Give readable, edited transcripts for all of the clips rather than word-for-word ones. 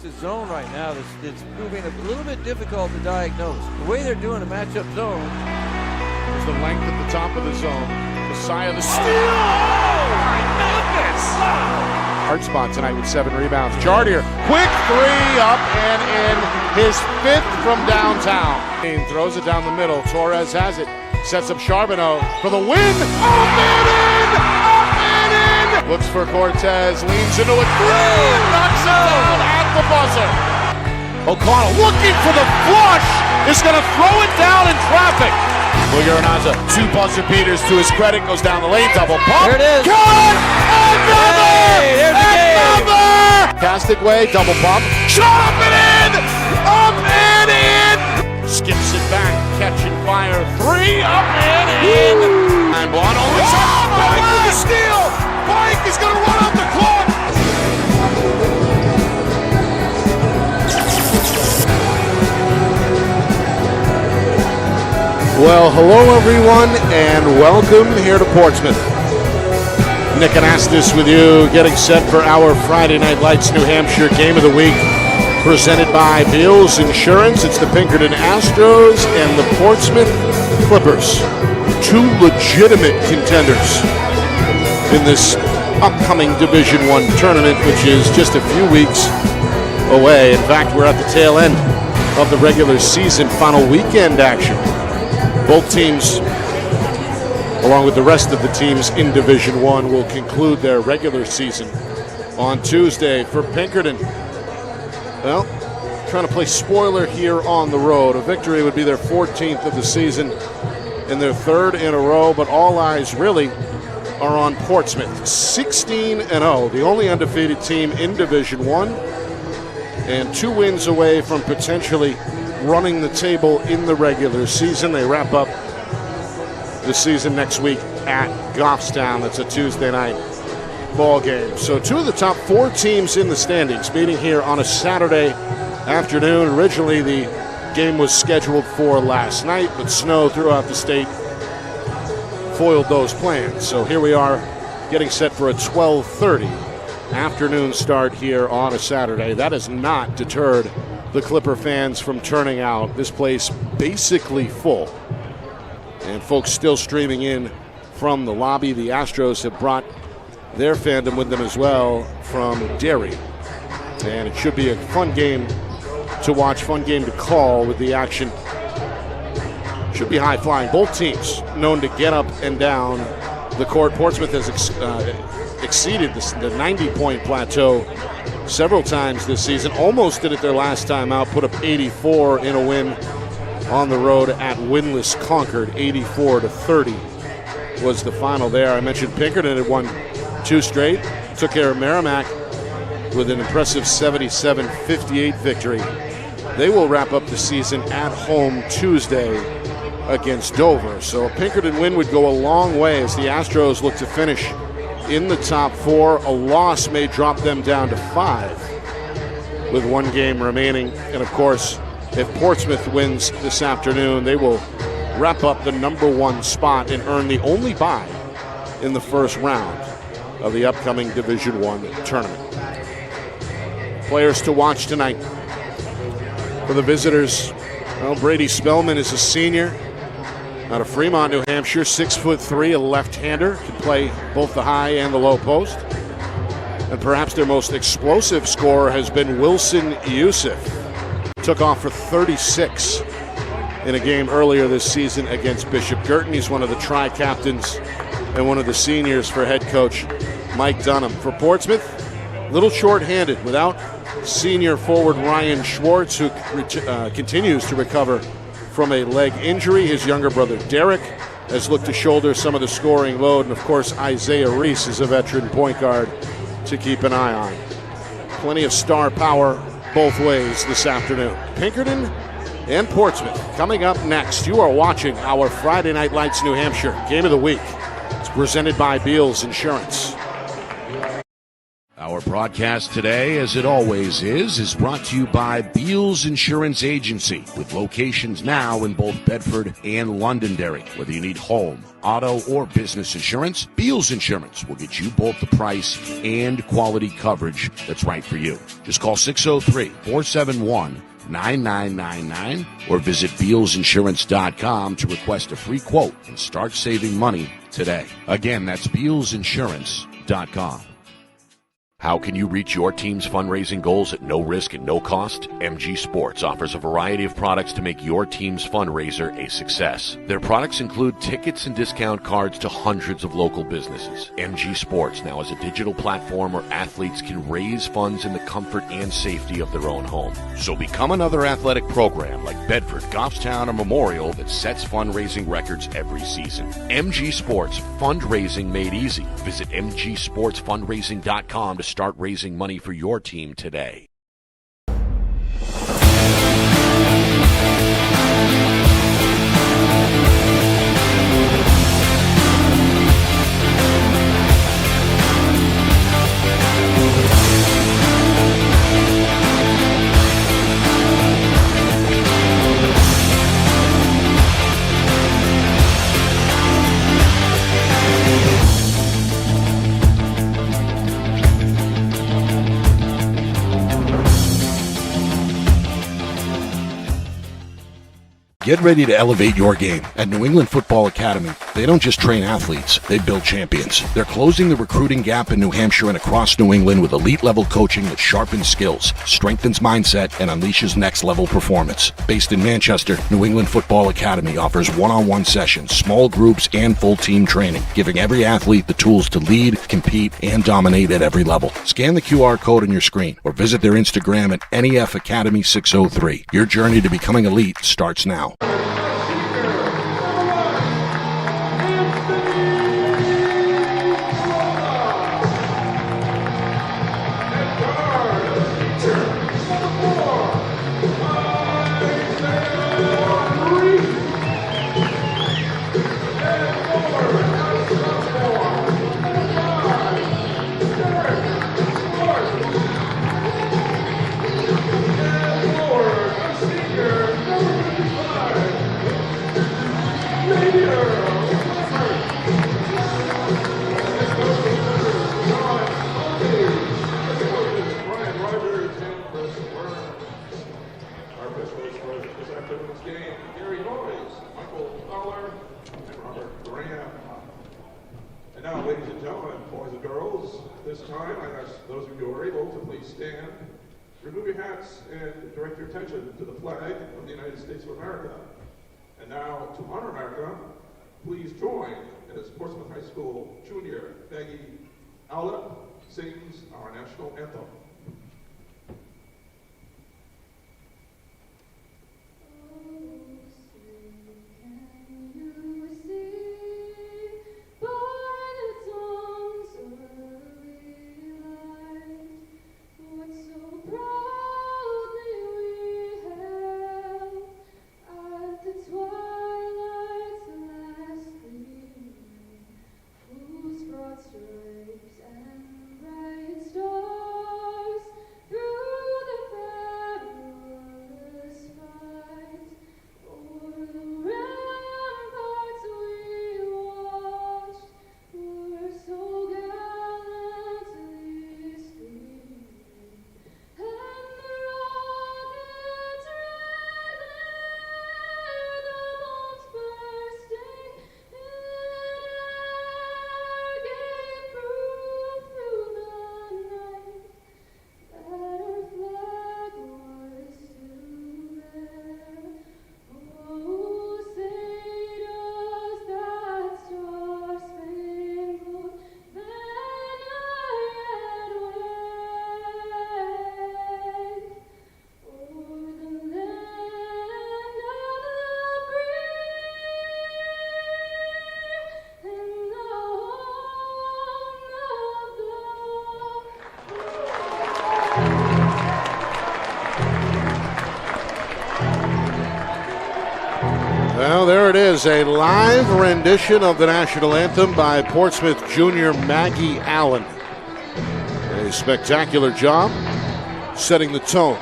a zone right now that's proving a little bit difficult to diagnose. The way they're doing a matchup zone. There's the length at the top of the zone. Messiah the steal! Oh my goodness! Hard spot tonight with 7 rebounds. Jardier, quick three up and in. His 5th from downtown. Throws it down the middle. Torres has it. Sets up Charbonneau for the win. Up and in! Up and in! Looks for Cortez. Leans into a three. Knocks it down at the buzzer. O'Connell looking for the flush. Is going to throw it down in traffic. Muguruza, 2 buzzer beaters to his credit. Goes down the lane. Double pump. There it is. Good! Another! Hey, Another! Fantastic way. Double pump. Shot up and in! Up and in! Skips it back. Catching fire. 3 up and in! And one over top. Pike with the steal! Pike is going to run out the clock! Well, hello everyone, and welcome here to Portsmouth. Nick Anastas with you, getting set for our Friday Night Lights New Hampshire Game of the Week, presented by Beals Insurance. It's the Pinkerton Astros and the Portsmouth Clippers, 2 legitimate contenders in this upcoming Division I tournament, which is just a few weeks away. In fact, we're at the tail end of the regular season, final weekend action. Both teams, along with the rest of the teams in Division I, will conclude their regular season on Tuesday. For Pinkerton, well, trying to play spoiler here on the road. A victory would be their 14th of the season and their 3rd in a row, but all eyes really are on Portsmouth. 16-0, the only undefeated team in Division I, and 2 wins away from potentially running the table in the regular season. They wrap up the season next week at Goffstown. That's a Tuesday night ball game. So 2 of the top 4 teams in the standings meeting here on a Saturday afternoon. Originally the game was scheduled for last night, but snow throughout the state foiled those plans. So here we are getting set for a 12:30 afternoon start here on a Saturday. That has not deterred the Clipper fans from turning out. This place basically full, and folks still streaming in from the lobby. The Astros have brought their fandom with them as well from Derry, and it should be a fun game to watch, fun game to call with the action. Should be high flying. Both teams known to get up and down the court. Portsmouth has exceeded the 90-point plateau several times this season. Almost did it their last time out. Put up 84 in a win on the road at winless Concord. 84-30 was the final there. I mentioned Pinkerton had won 2 straight. Took care of Merrimack with an impressive 77-58 victory. They will wrap up the season at home Tuesday against Dover. So a Pinkerton win would go a long way as the Astros look to finish in the top 4. A loss may drop them down to 5 with 1 game remaining. And of course, if Portsmouth wins this afternoon, they will wrap up the number 1 spot and earn the only bye in the first round of the upcoming Division I tournament. Players to watch tonight for the visitors. Well, Brady Spellman is a senior out of Fremont, New Hampshire, 6'3", a left-hander, can play both the high and the low post. And perhaps their most explosive scorer has been Wilson Yusuf. Took off for 36 in a game earlier this season against Bishop Girton. He's one of the tri-captains and one of the seniors for head coach Mike Dunham. For Portsmouth, a little short-handed without senior forward Ryan Schwartz, who continues to recover from a leg injury. His younger brother Derek has looked to shoulder some of the scoring load, and of course Isaiah Reese is a veteran point guard to keep an eye on. Plenty of star power both ways this afternoon. Pinkerton and Portsmouth coming up next. You are watching our Friday Night Lights New Hampshire Game of the Week. It's presented by Beals Insurance. Our broadcast today, as it always is brought to you by Beals Insurance Agency, with locations now in both Bedford and Londonderry. Whether you need home, auto, or business insurance, Beals Insurance will get you both the price and quality coverage that's right for you. Just call 603-471-9999 or visit BealsInsurance.com to request a free quote and start saving money today. Again, that's BealsInsurance.com. How can you reach your team's fundraising goals at no risk and no cost? MG Sports offers a variety of products to make your team's fundraiser a success. Their products include tickets and discount cards to hundreds of local businesses. MG Sports now has a digital platform where athletes can raise funds in the comfort and safety of their own home. So become another athletic program like Bedford, Goffstown, or Memorial that sets fundraising records every season. MG Sports, fundraising made easy. Visit mgsportsfundraising.com to start raising money for your team today. Get ready to elevate your game. At New England Football Academy, they don't just train athletes, they build champions. They're closing the recruiting gap in New Hampshire and across New England with elite-level coaching that sharpens skills, strengthens mindset, and unleashes next-level performance. Based in Manchester, New England Football Academy offers one-on-one sessions, small groups, and full-team training, giving every athlete the tools to lead, compete, and dominate at every level. Scan the QR code on your screen or visit their Instagram at NEF Academy 603. Your journey to becoming elite starts now. Remove your hats and direct your attention to the flag of the United States of America. And now, to honor America, please join as Portsmouth High School junior Maggie Allett sings our national anthem. Well, there it is, a live rendition of the national anthem by Portsmouth junior Maggie Allen. A spectacular job setting the tone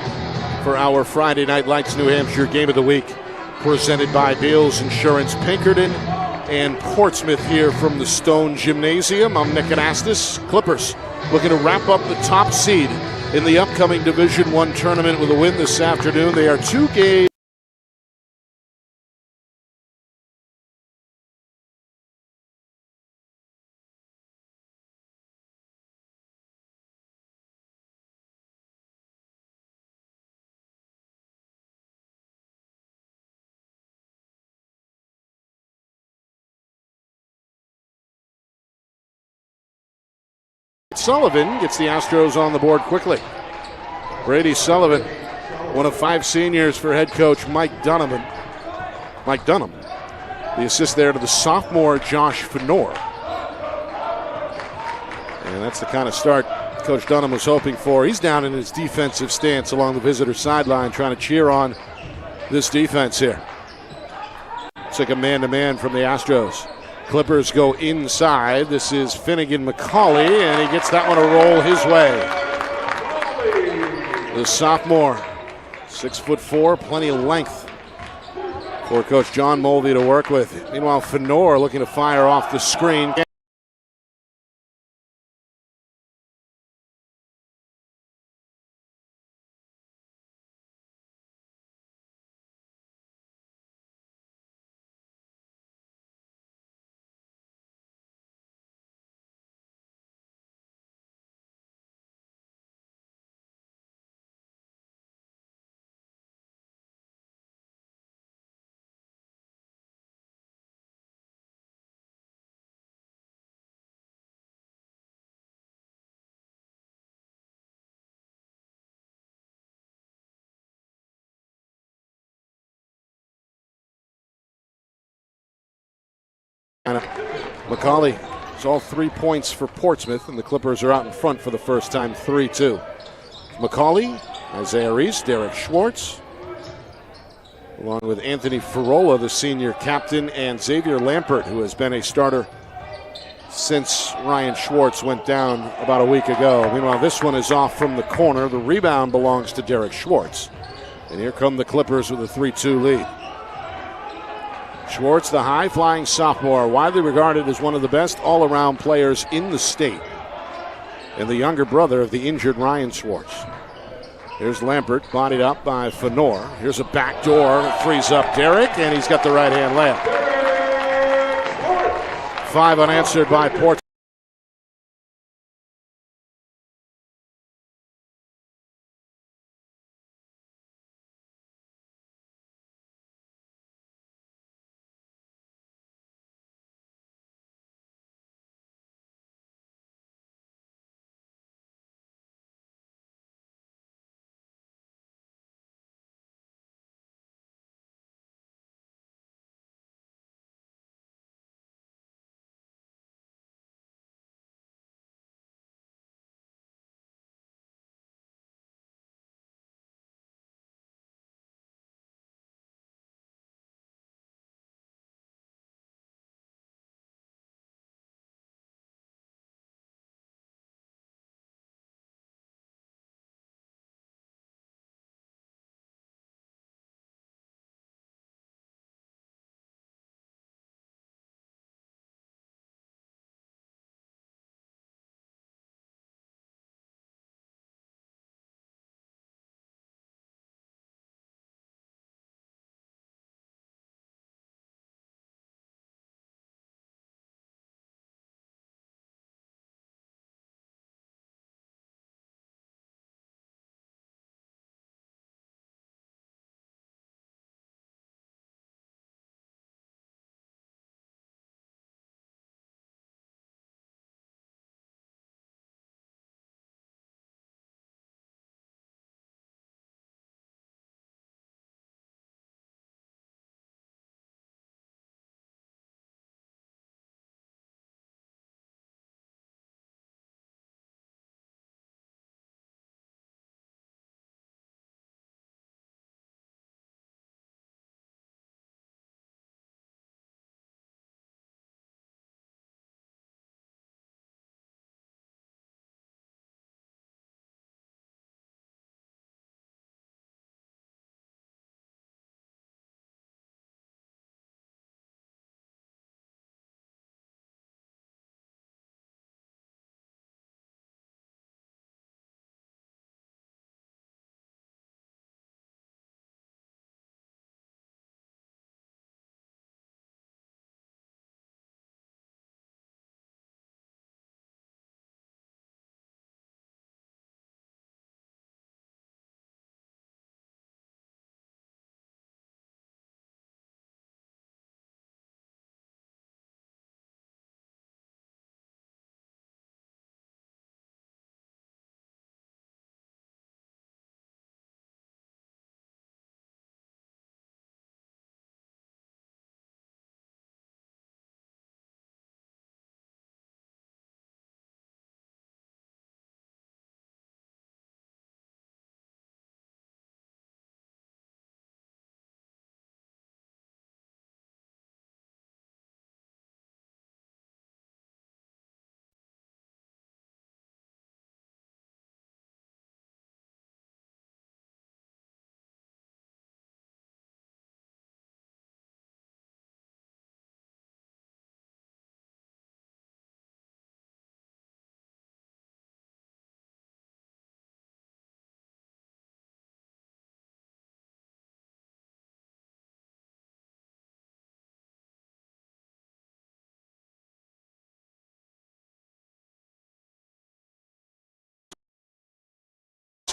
for our Friday Night Lights New Hampshire Game of the Week, presented by Beals Insurance, Pinkerton and Portsmouth here from the Stone Gymnasium. I'm Nick Anastas. Clippers looking to wrap up the top seed in the upcoming Division I tournament with a win this afternoon. They are 2 games. Sullivan gets the Astros on the board quickly. Brady Sullivan, one of 5 seniors for head coach Mike Dunham. The assist there to the sophomore Josh Fenor. And that's the kind of start Coach Dunham was hoping for. He's down in his defensive stance along the visitor sideline trying to cheer on this defense here. It's like a man-to-man from the Astros. Clippers go inside. This is Finnegan McCauley, and he gets that one to roll his way. The sophomore, 6'4", plenty of length for Coach John Mulvey to work with. Meanwhile, Fenor looking to fire off the screen. McCauley is all 3 points for Portsmouth, and the Clippers are out in front for the first time, 3-2. McCauley, Isaiah Reese, Derek Schwartz, along with Anthony Ferrola, the senior captain, and Xavier Lampert, who has been a starter since Ryan Schwartz went down about a week ago. Meanwhile, this one is off from the corner. The rebound belongs to Derek Schwartz. And here come the Clippers with a 3-2 lead. Schwartz, the high-flying sophomore, widely regarded as one of the best all-around players in the state, and the younger brother of the injured Ryan Schwartz. Here's Lampert, bodied up by Fenor. Here's a backdoor, frees up Derek, and he's got the right-hand layup. 5 unanswered by Portsmouth.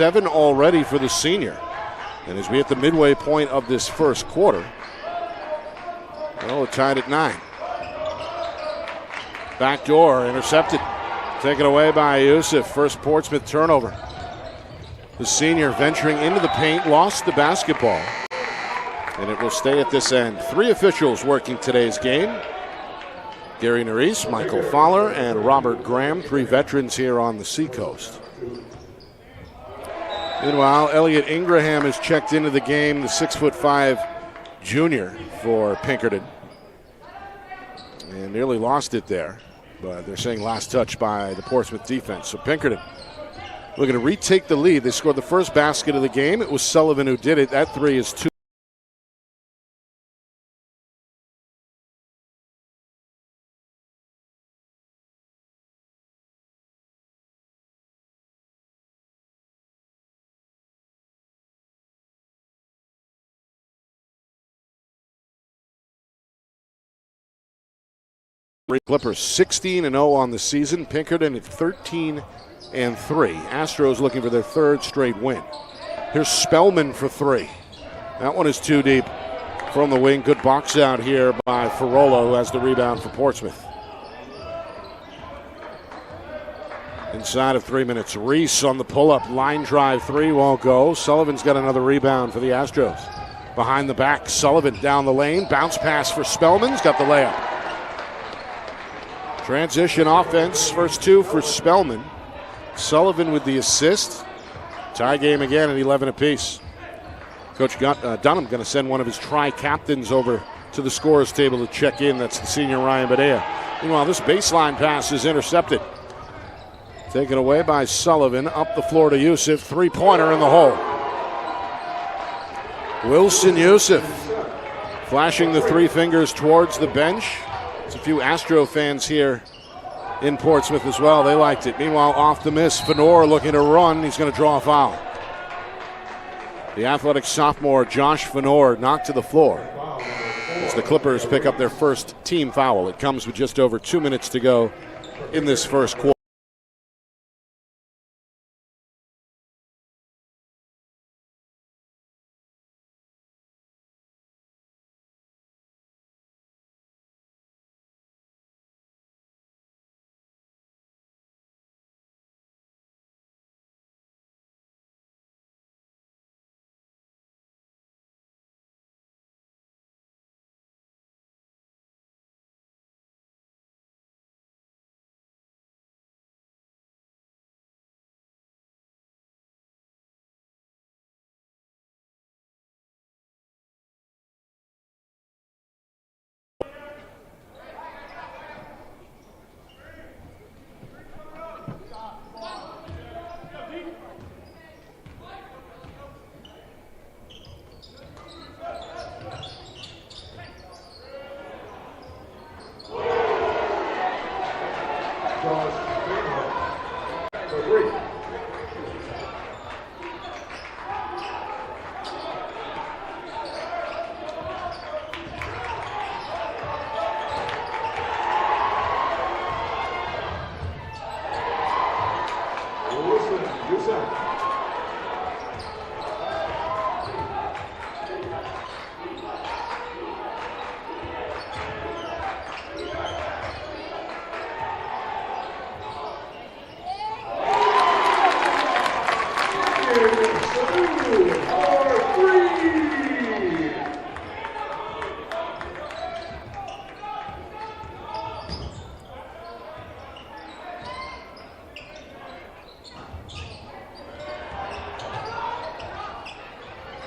7 already for the senior. And as we hit the midway point of this first quarter, well, we're tied at 9. Backdoor intercepted. Taken away by Yusuf. First Portsmouth turnover. The senior venturing into the paint, lost the basketball. And it will stay at this end. 3 officials working today's game. Gary Nerese, Michael Fowler, and Robert Graham, 3 veterans here on the Seacoast. Meanwhile, Elliot Ingraham has checked into the game, the 6'5" junior for Pinkerton. And nearly lost it there, but they're saying last touch by the Portsmouth defense. So Pinkerton looking to retake the lead. They scored the first basket of the game. It was Sullivan who did it. That 3 is 2. Clippers 16-0 on the season. Pinkerton at 13-3. Astros looking for their 3rd straight win. Here's Spellman for 3. That one is too deep from the wing. Good box out here by Ferrolo, who has the rebound for Portsmouth. Inside of 3 minutes, Reese on the pull-up. Line drive 3 won't go. Sullivan's got another rebound for the Astros. Behind the back, Sullivan down the lane. Bounce pass for Spellman's got the layup. Transition offense, first 2 for Spellman. Sullivan with the assist. Tie game again at 11 apiece. Coach Dunham going to send one of his tri-captains over to the scorer's table to check in. That's the senior Ryan Badea. Meanwhile, this baseline pass is intercepted. Taken away by Sullivan. Up the floor to Yusuf. 3-pointer in the hole. Wilson Yusuf flashing the 3 fingers towards the bench. There's a few Astro fans here in Portsmouth as well. They liked it. Meanwhile, off the miss, Fenor looking to run. He's going to draw a foul. The athletic sophomore, Josh Fenor, knocked to the floor as the Clippers pick up their first team foul. It comes with just over 2 minutes to go in this first quarter.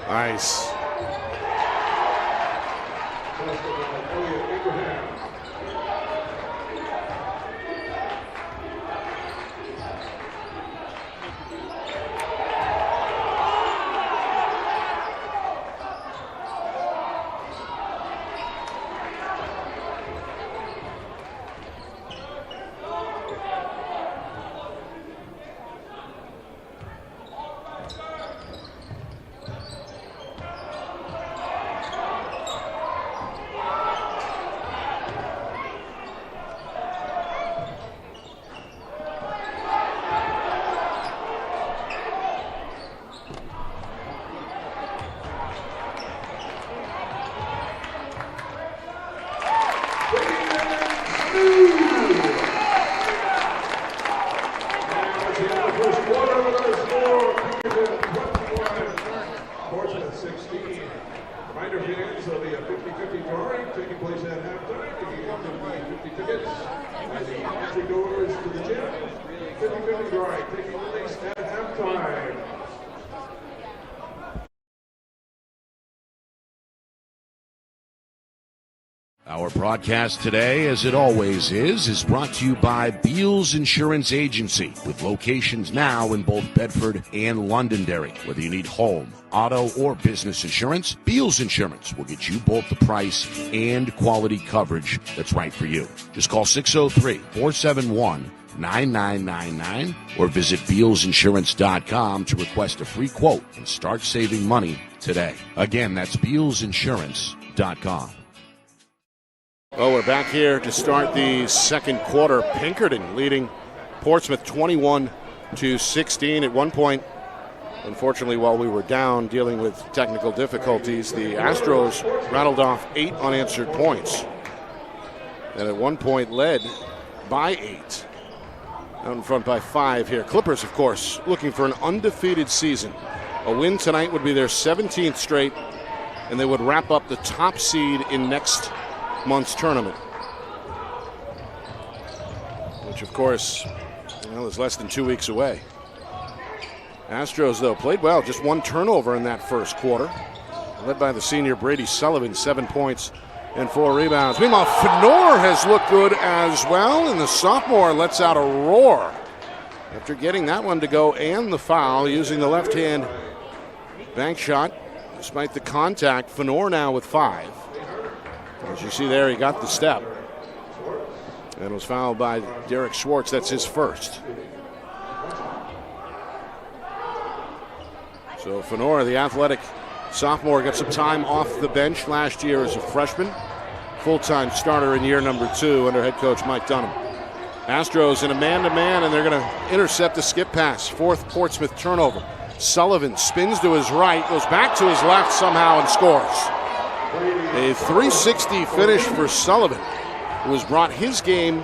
Nice. Our broadcast today, as it always is brought to you by Beals Insurance Agency, with locations now in both Bedford and Londonderry. Whether you need home, auto, or business insurance, Beals Insurance will get you both the price and quality coverage that's right for you. Just call 603-471-9999 or visit BealsInsurance.com to request a free quote and start saving money today. Again, that's BealsInsurance.com. Well, we're back here to start the second quarter. Pinkerton leading Portsmouth 21-16. At one point, unfortunately, while we were down dealing with technical difficulties, the Astros rattled off 8 unanswered points. And at one point led by 8. Out in front by 5 here. Clippers, of course, looking for an undefeated season. A win tonight would be their 17th straight, and they would wrap up the top seed in next month's tournament, which of course, is less than 2 weeks away. Astros, though, played well. Just 1 turnover in that first quarter, led by the senior Brady Sullivan, 7 points and 4 rebounds. Meanwhile, Fenor has looked good as well, and the sophomore lets out a roar after getting that one to go and the foul, using the left-hand bank shot. Despite the contact, Fenor now with 5. As you see there, he got the step and was fouled by Derek Schwartz. That's his first. So Fenor, the athletic sophomore, got some time off the bench last year as a freshman. Full-time starter in year number 2 under head coach Mike Dunham. Astros in a man-to-man, and they're going to intercept the skip pass. 4th Portsmouth turnover. Sullivan spins to his right, goes back to his left somehow and scores. A 360 finish for Sullivan, who has brought his game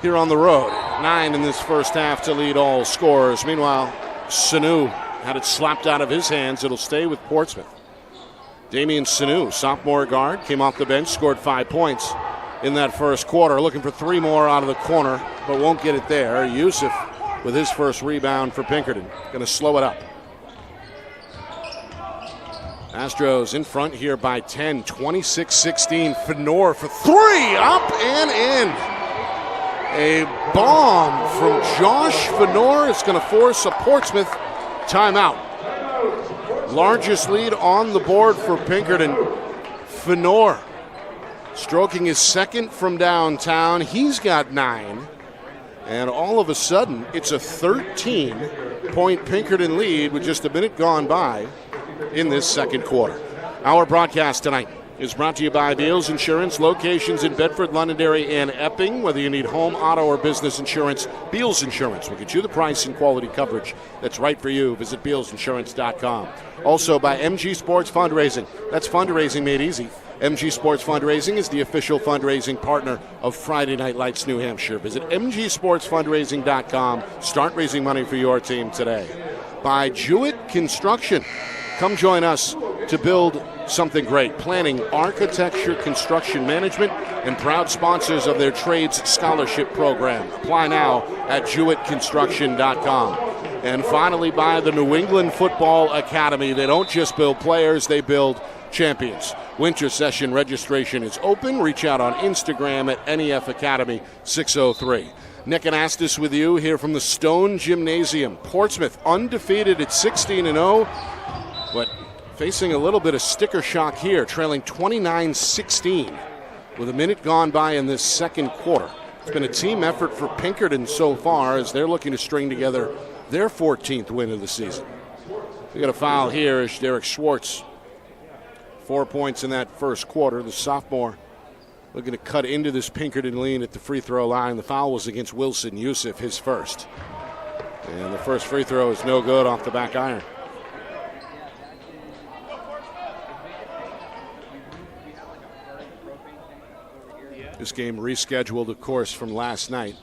here on the road. 9 in this first half to lead all scorers. Meanwhile, Sanu had it slapped out of his hands. It'll stay with Portsmouth. Damian Sanu, sophomore guard, came off the bench, scored 5 points in that first quarter. Looking for 3 more out of the corner, but won't get it there. Yusuf with his first rebound for Pinkerton. Going to slow it up. Astros in front here by 10, 26-16. Fenor for 3, up and in. A bomb from Josh Fenor is going to force a Portsmouth timeout. Largest lead on the board for Pinkerton. Fenor stroking his second from downtown. He's got 9. And all of a sudden, it's a 13-point Pinkerton lead with just a minute gone by in this second quarter. Our broadcast tonight is brought to you by Beals Insurance, locations in Bedford, Londonderry, and Epping. Whether you need home, auto, or business insurance, Beals Insurance will get you the price and quality coverage that's right for you. Visit BealsInsurance.com. Also by MG Sports Fundraising. That's fundraising made easy. MG Sports Fundraising is the official fundraising partner of Friday Night Lights New Hampshire. Visit MGSportsFundraising.com. Start raising money for your team today. By Jewett Construction. Come join us to build something great. Planning, architecture, construction management, and proud sponsors of their trades scholarship program. Apply now at JewettConstruction.com. And finally, by the New England Football Academy. They don't just build players, they build champions. Winter session registration is open. Reach out on Instagram at NEF Academy 603. Nick and Astis with you here from the Stone Gymnasium. Portsmouth undefeated at 16-0. But facing a little bit of sticker shock here, trailing 29-16 with a minute gone by in this second quarter. It's been a team effort for Pinkerton so far as they're looking to string together their 14th win of the season. We got a foul here as Derek Schwartz. 4 points in that first quarter. The sophomore looking to cut into this Pinkerton lead at the free throw line. The foul was against Wilson Yusuf, his first. And the first free throw is no good off the back iron. This game rescheduled, of course, from last night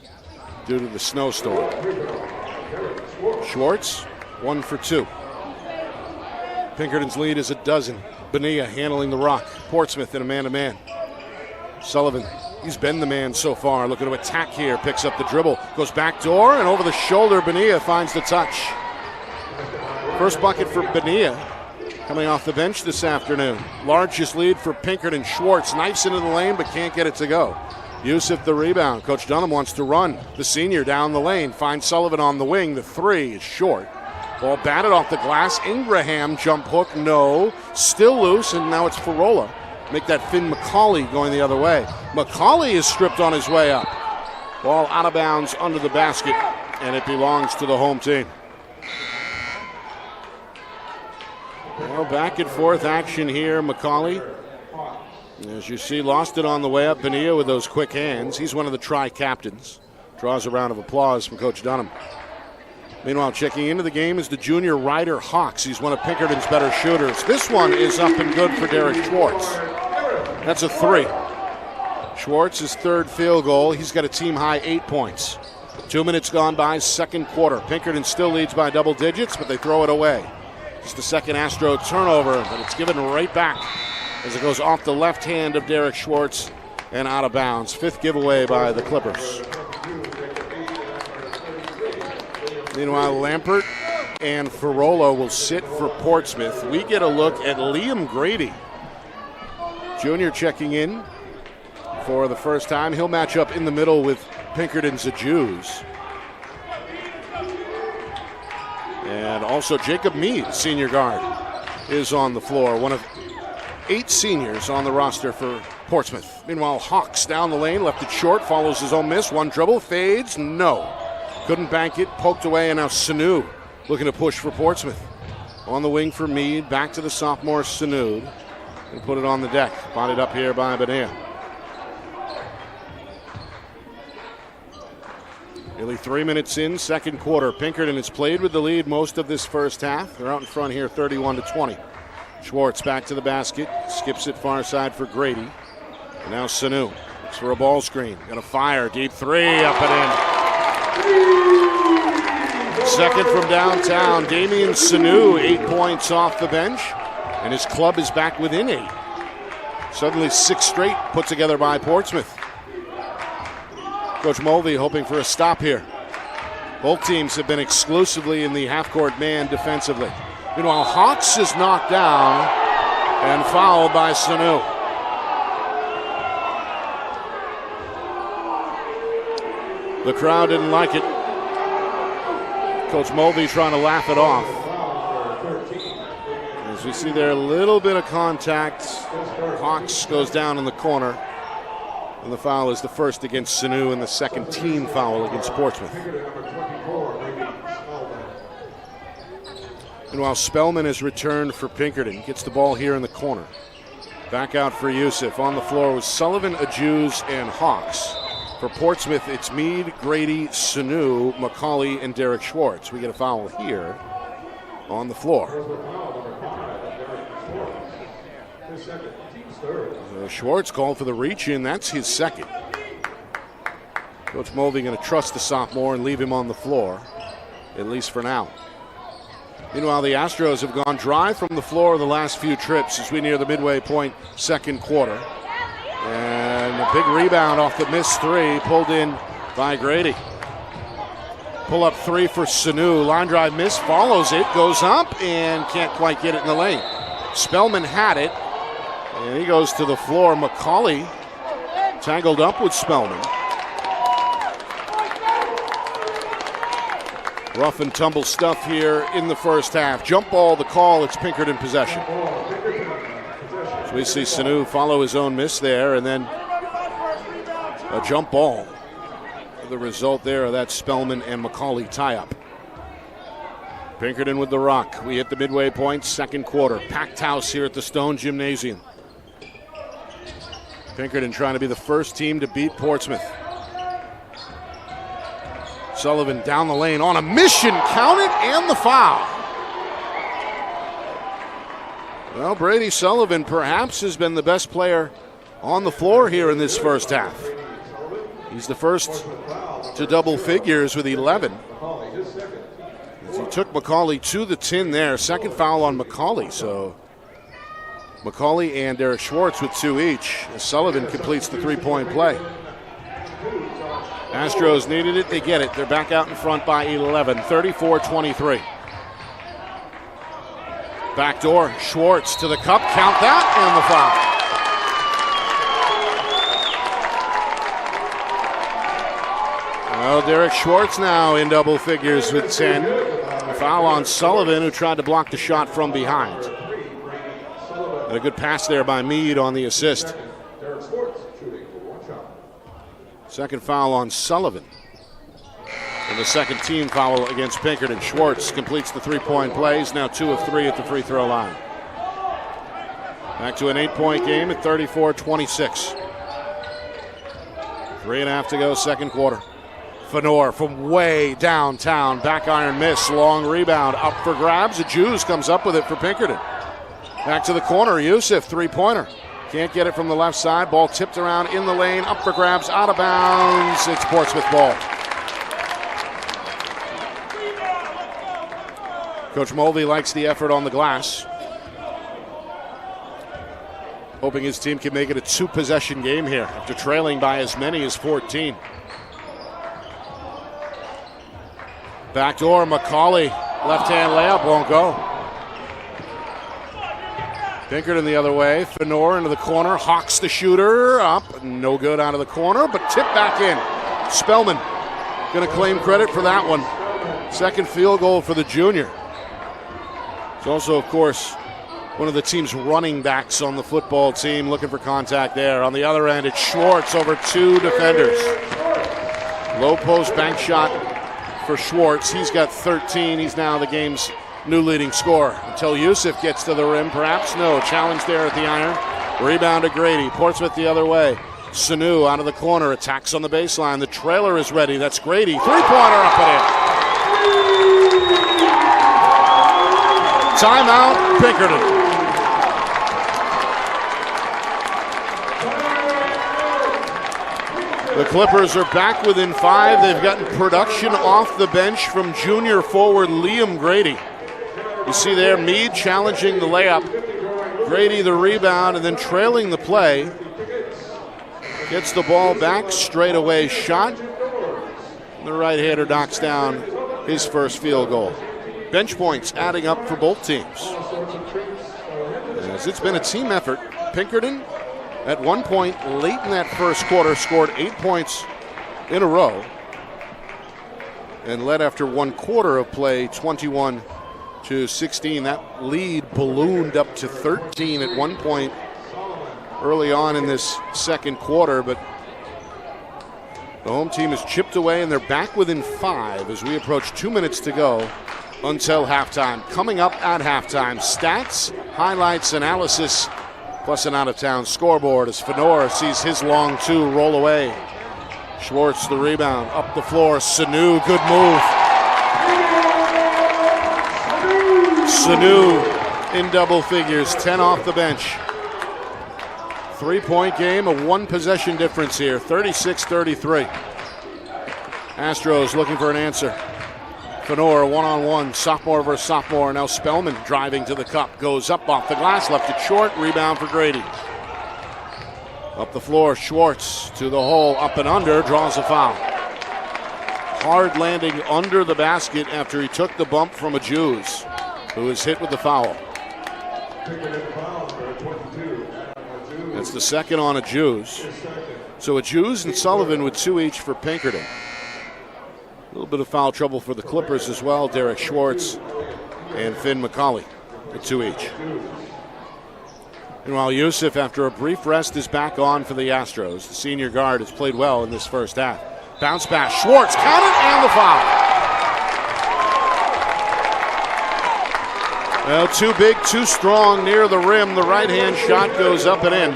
due to the snowstorm. Schwartz, 1 for 2. Pinkerton's lead is a dozen. Bonilla handling the rock. Portsmouth in a man-to-man. Sullivan, he's been the man so far. Looking to attack here. Picks up the dribble. Goes back door and over the shoulder. Bonilla finds the touch. First bucket for Bonilla. coming off the bench this afternoon. Largest lead for Pinkerton. Schwartz knifes into the lane but can't get it to go. Yusuf the rebound. Coach Dunham wants to run the senior down the lane. Finds Sullivan on the wing. The three is short. Ball batted off the glass. Ingraham jump hook, no. Still loose, and now it's Farola. Make that Finn McCauley going the other way. McCauley is stripped on his way up. Ball out of bounds under the basket, and it belongs to the home team. Well, back and forth action here. McCauley, as you see, lost it on the way up. Bonilla with those quick hands. He's one of the tri-captains. Draws a round of applause from Coach Dunham. Meanwhile, checking into the game is the junior Ryder Hawks. He's one of Pinkerton's better shooters. This one is up and good for Derek Schwartz. That's a three. Schwartz's third field goal. He's got a team-high 8 points. 2 minutes gone by, second quarter. Pinkerton still leads by double digits, but they throw it away. It's the second Astro turnover, but it's given right back as it goes off the left hand of Derek Schwartz and out of bounds. Fifth giveaway by the Clippers. Meanwhile, Lampert and Farola will sit for Portsmouth. We get a look at Liam Grady. Junior checking in for the first time. He'll match up in the middle with Pinkerton's Jews. And also Jacob Mead, senior guard, is on the floor. One of 8 seniors on the roster for Portsmouth. Meanwhile, Hawks down the lane, left it short, follows his own miss. One dribble, fades, no. Couldn't bank it, poked away, and now Sanu looking to push for Portsmouth. On the wing for Mead, back to the sophomore Sanu, and put it on the deck. Bodied up here by Bonilla. Nearly 3 minutes in, second quarter. Pinkerton has played with the lead most of this first half. They're out in front here, 31-20. Schwartz back to the basket, skips it far side for Grady. And now Sanu looks for a ball screen. Gonna fire, deep three, up and in. Second from downtown, Damian Sanu, 8 points off the bench, and his club is back within 8. Suddenly 6 straight put together by Portsmouth. Coach Mulvey hoping for a stop here. Both teams have been exclusively in the half-court man defensively. Meanwhile, Hawks is knocked down and fouled by Sanu. The crowd didn't like it. Coach Mulvey trying to laugh it off. As we see there, a little bit of contact. Hawks goes down in the corner. And the foul is the first against Sanu and the second team foul against Portsmouth. Meanwhile, Spellman has returned for Pinkerton. Gets the ball here in the corner. Back out for Yusuf. On the floor was Sullivan, Ajuz, and Hawks. For Portsmouth, it's Mead, Grady, Sanu, McCauley, and Derek Schwartz. We get a foul here on the floor. Schwartz called for the reach-in. That's his second. Coach Mulvey going to trust the sophomore and leave him on the floor, at least for now. Meanwhile, the Astros have gone dry from the floor the last few trips as we near the midway point, second quarter. And a big rebound off the missed three, pulled in by Grady. Pull up three for Sanu. Line drive miss, follows it, goes up, and can't quite get it in the lane. Spellman had it, and he goes to the floor. McCauley tangled up with Spellman. Rough and tumble stuff here in the first half. Jump ball, the call, it's Pinkerton possession. So we see Sanu follow his own miss there, and then a jump ball. The result there of that Spellman and McCauley tie-up. Pinkerton with the rock. We hit the midway point, second quarter. Packed house here at the Stone Gymnasium. Pinkerton trying to be the first team to beat Portsmouth. Sullivan down the lane on a mission, count it, and the foul. Well, Brady Sullivan perhaps has been the best player on the floor here in this first half. He's the first to double figures with 11. He took McCauley to the tin there. Second foul on McCauley. So McCauley and Derek Schwartz with 2 each. As Sullivan completes the three-point play. Astros needed it. They get it. They're back out in front by 11. 34-23. Backdoor, Schwartz to the cup, count that, and the foul. Well, Derek Schwartz now in double figures with 10. A foul on Sullivan, who tried to block the shot from behind. And a good pass there by Meade on the assist. Second foul on Sullivan. And the second team foul against Pinkerton. Schwartz completes the three-point plays, now 2 of 3 at the free throw line. Back to an 8-point game at 34-26. 3.5 to go, second quarter. Fenor from way downtown, back iron miss, long rebound, up for grabs. A Jews comes up with it for Pinkerton. Back to the corner, Yusuf, three-pointer. Can't get it from the left side, ball tipped around in the lane, up for grabs, out of bounds. It's Portsmouth ball. Coach Mulvey likes the effort on the glass. Hoping his team can make it a 2-possession game here after trailing by as many as 14. Backdoor, McCauley, left-hand layup, won't go. Pinkerton the other way, Fenor into the corner, hawks the shooter, up, no good out of the corner, but tipped back in. Spellman gonna claim credit for that one. Second field goal for the junior. It's also, of course, one of the team's running backs on the football team, looking for contact there. On the other end, it's Schwartz over 2 defenders. Low post bank shot for Schwartz. He's got 13. He's now the game's new leading scorer. Until Yusuf gets to the rim, perhaps. No, challenge there at the iron. Rebound to Grady. Portsmouth the other way. Sanu out of the corner, attacks on the baseline. The trailer is ready. That's Grady. Three-pointer up and in. Timeout, Pinkerton. The Clippers are back within 5. They've gotten production off the bench from junior forward Liam Grady. You see there, Meade challenging the layup. Grady the rebound and then trailing the play. Gets the ball back, straightaway shot. The right-hander knocks down his first field goal. Bench points adding up for both teams. As it's been a team effort, Pinkerton at one point late in that first quarter scored 8 points in a row and led after 1 quarter of play 21-16. That lead ballooned up to 13 at one point early on in this second quarter, but the home team has chipped away and they're back within 5 as we approach 2 minutes to go until halftime. Coming up at halftime, stats, highlights, analysis, plus an out-of-town scoreboard as Fenor sees his long 2 roll away. Schwartz the rebound, up the floor, Sanu, good move. Sanu in double figures, 10 off the bench. 3-point game, a 1-possession difference here, 36-33. Astros looking for an answer. Fenor one-on-one, sophomore versus sophomore. Now Spellman driving to the cup, goes up off the glass, left it short, rebound for Grady. Up the floor, Schwartz to the hole, up and under, draws a foul. Hard landing under the basket after he took the bump from a Jews, who is hit with the foul. That's the second on a Jews. So a Jews and Sullivan with 2 each for Pinkerton. A little bit of foul trouble for the Clippers as well. Derek Schwartz and Finn McCauley with 2 each. Meanwhile, Yusuf, after a brief rest, is back on for the Astros. The senior guard has played well in this first half. Bounce pass, Schwartz, count it, and the foul. Well, too big, too strong near the rim. The right-hand shot goes up and in.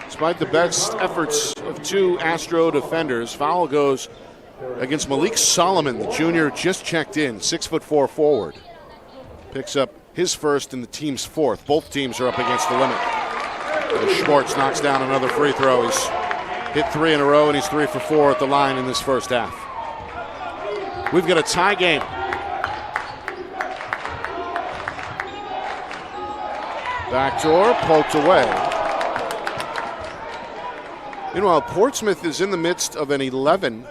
Despite the best efforts of 2 Astro defenders, foul goes against Malik Solomon, the junior just checked in, 6'4" forward. Picks up his first and the team's 4th. Both teams are up against the limit. As Schwartz knocks down another free throw. He's hit 3 in a row and he's 3 for 4 at the line in this first half. We've got a tie game. Backdoor poked away. Meanwhile, Portsmouth is in the midst of an 11-0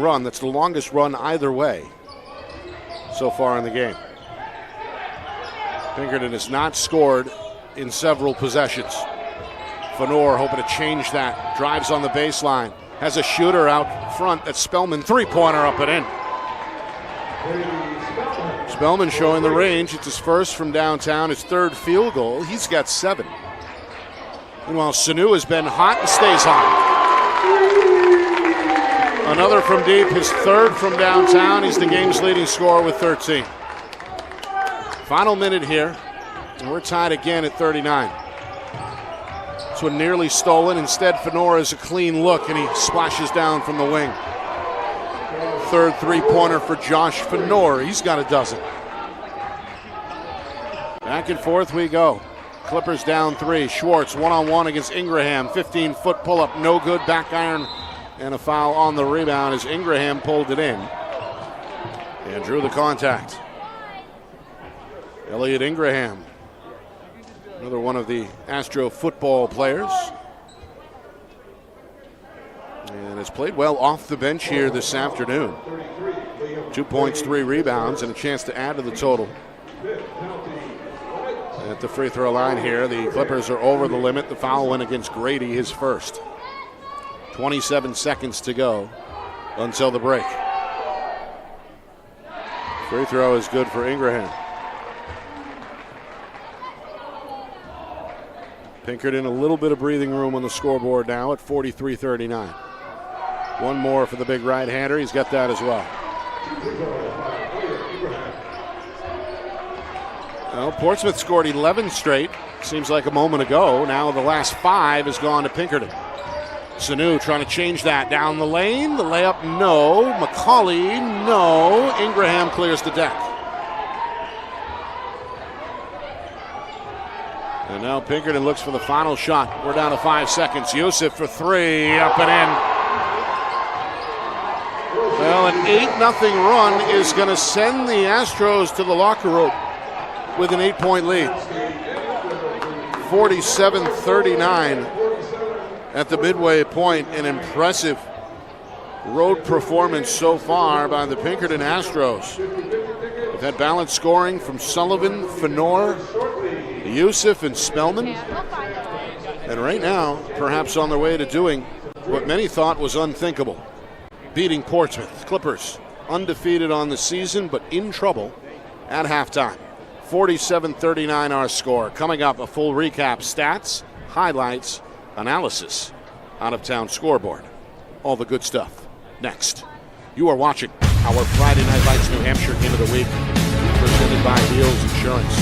run. That's the longest run either way so far in the game. Pinkerton has not scored in several possessions. Fenor hoping to change that. Drives on the baseline. Has a shooter out front. That's Spellman. Three-pointer up and in. Spellman showing the range. It's his first from downtown. His third field goal. He's got 7. Meanwhile, Sanu has been hot and stays hot. Another from deep. His third from downtown. He's the game's leading scorer with 13. Final minute here. And we're tied again at 39. This one nearly stolen. Instead, Fenor is a clean look, and he splashes down from the wing. Third three-pointer for Josh Fenor. He's got a dozen. Back and forth we go. Clippers down 3. Schwartz one-on-one against Ingraham. 15-foot pull-up, no good. Back iron and a foul on the rebound as Ingraham pulled it in and drew the contact. Elliot Ingraham, another one of the Astro football players, and has played well off the bench here this afternoon. 2 points, 3 rebounds, and a chance to add to the total. At the free throw line here, the Clippers are over the limit. The foul went against Grady, his first. 27 seconds to go until the break. Free throw is good for Ingraham. Pinkerton a little bit of breathing room on the scoreboard now at 43-39. One more for the big right-hander. He's got that as well. Well, Portsmouth scored 11 straight. Seems like a moment ago. Now the last 5 has gone to Pinkerton. Sanu trying to change that down the lane. The layup, no. McCauley, no. Ingraham clears the deck. And now Pinkerton looks for the final shot. We're down to 5 seconds. Yusuf for 3, up and in. Well, an 8-0 run is going to send the Astros to the locker room with an 8-point lead. 47-39 at the midway point. An impressive road performance so far by the Pinkerton Astros. We've had balanced scoring from Sullivan, Fenor, Yusuf, and Spellman. And right now, perhaps on their way to doing what many thought was unthinkable. Beating Portsmouth. Clippers undefeated on the season, but in trouble at halftime. 47-39 our score. Coming up, a full recap, stats, highlights, analysis, out-of-town scoreboard. All the good stuff. Next. You are watching our Friday Night Lights New Hampshire Game of the Week, presented by Beals Insurance.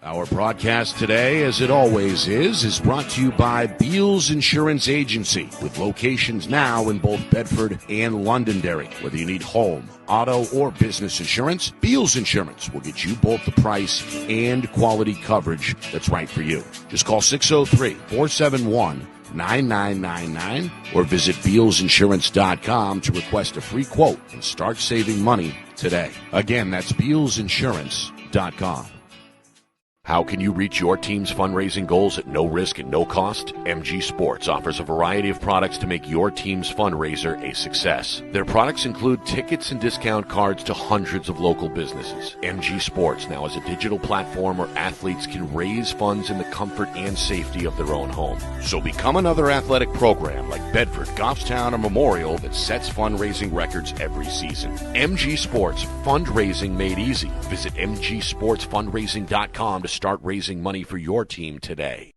Our broadcast today, as it always is brought to you by Beals Insurance Agency, with locations now in both Bedford and Londonderry. Whether you need home, auto, or business insurance, Beals Insurance will get you both the price and quality coverage that's right for you. Just call 603-471-9999 or visit BealsInsurance.com to request a free quote and start saving money today. Again, that's BealsInsurance.com. How can you reach your team's fundraising goals at no risk and no cost? MG Sports offers a variety of products to make your team's fundraiser a success. Their products include tickets and discount cards to hundreds of local businesses. MG Sports now has a digital platform where athletes can raise funds in the comfort and safety of their own home. So become another athletic program like Bedford, Goffstown, or Memorial that sets fundraising records every season. MG Sports, fundraising made easy. Visit mgsportsfundraising.com to start raising money for your team today.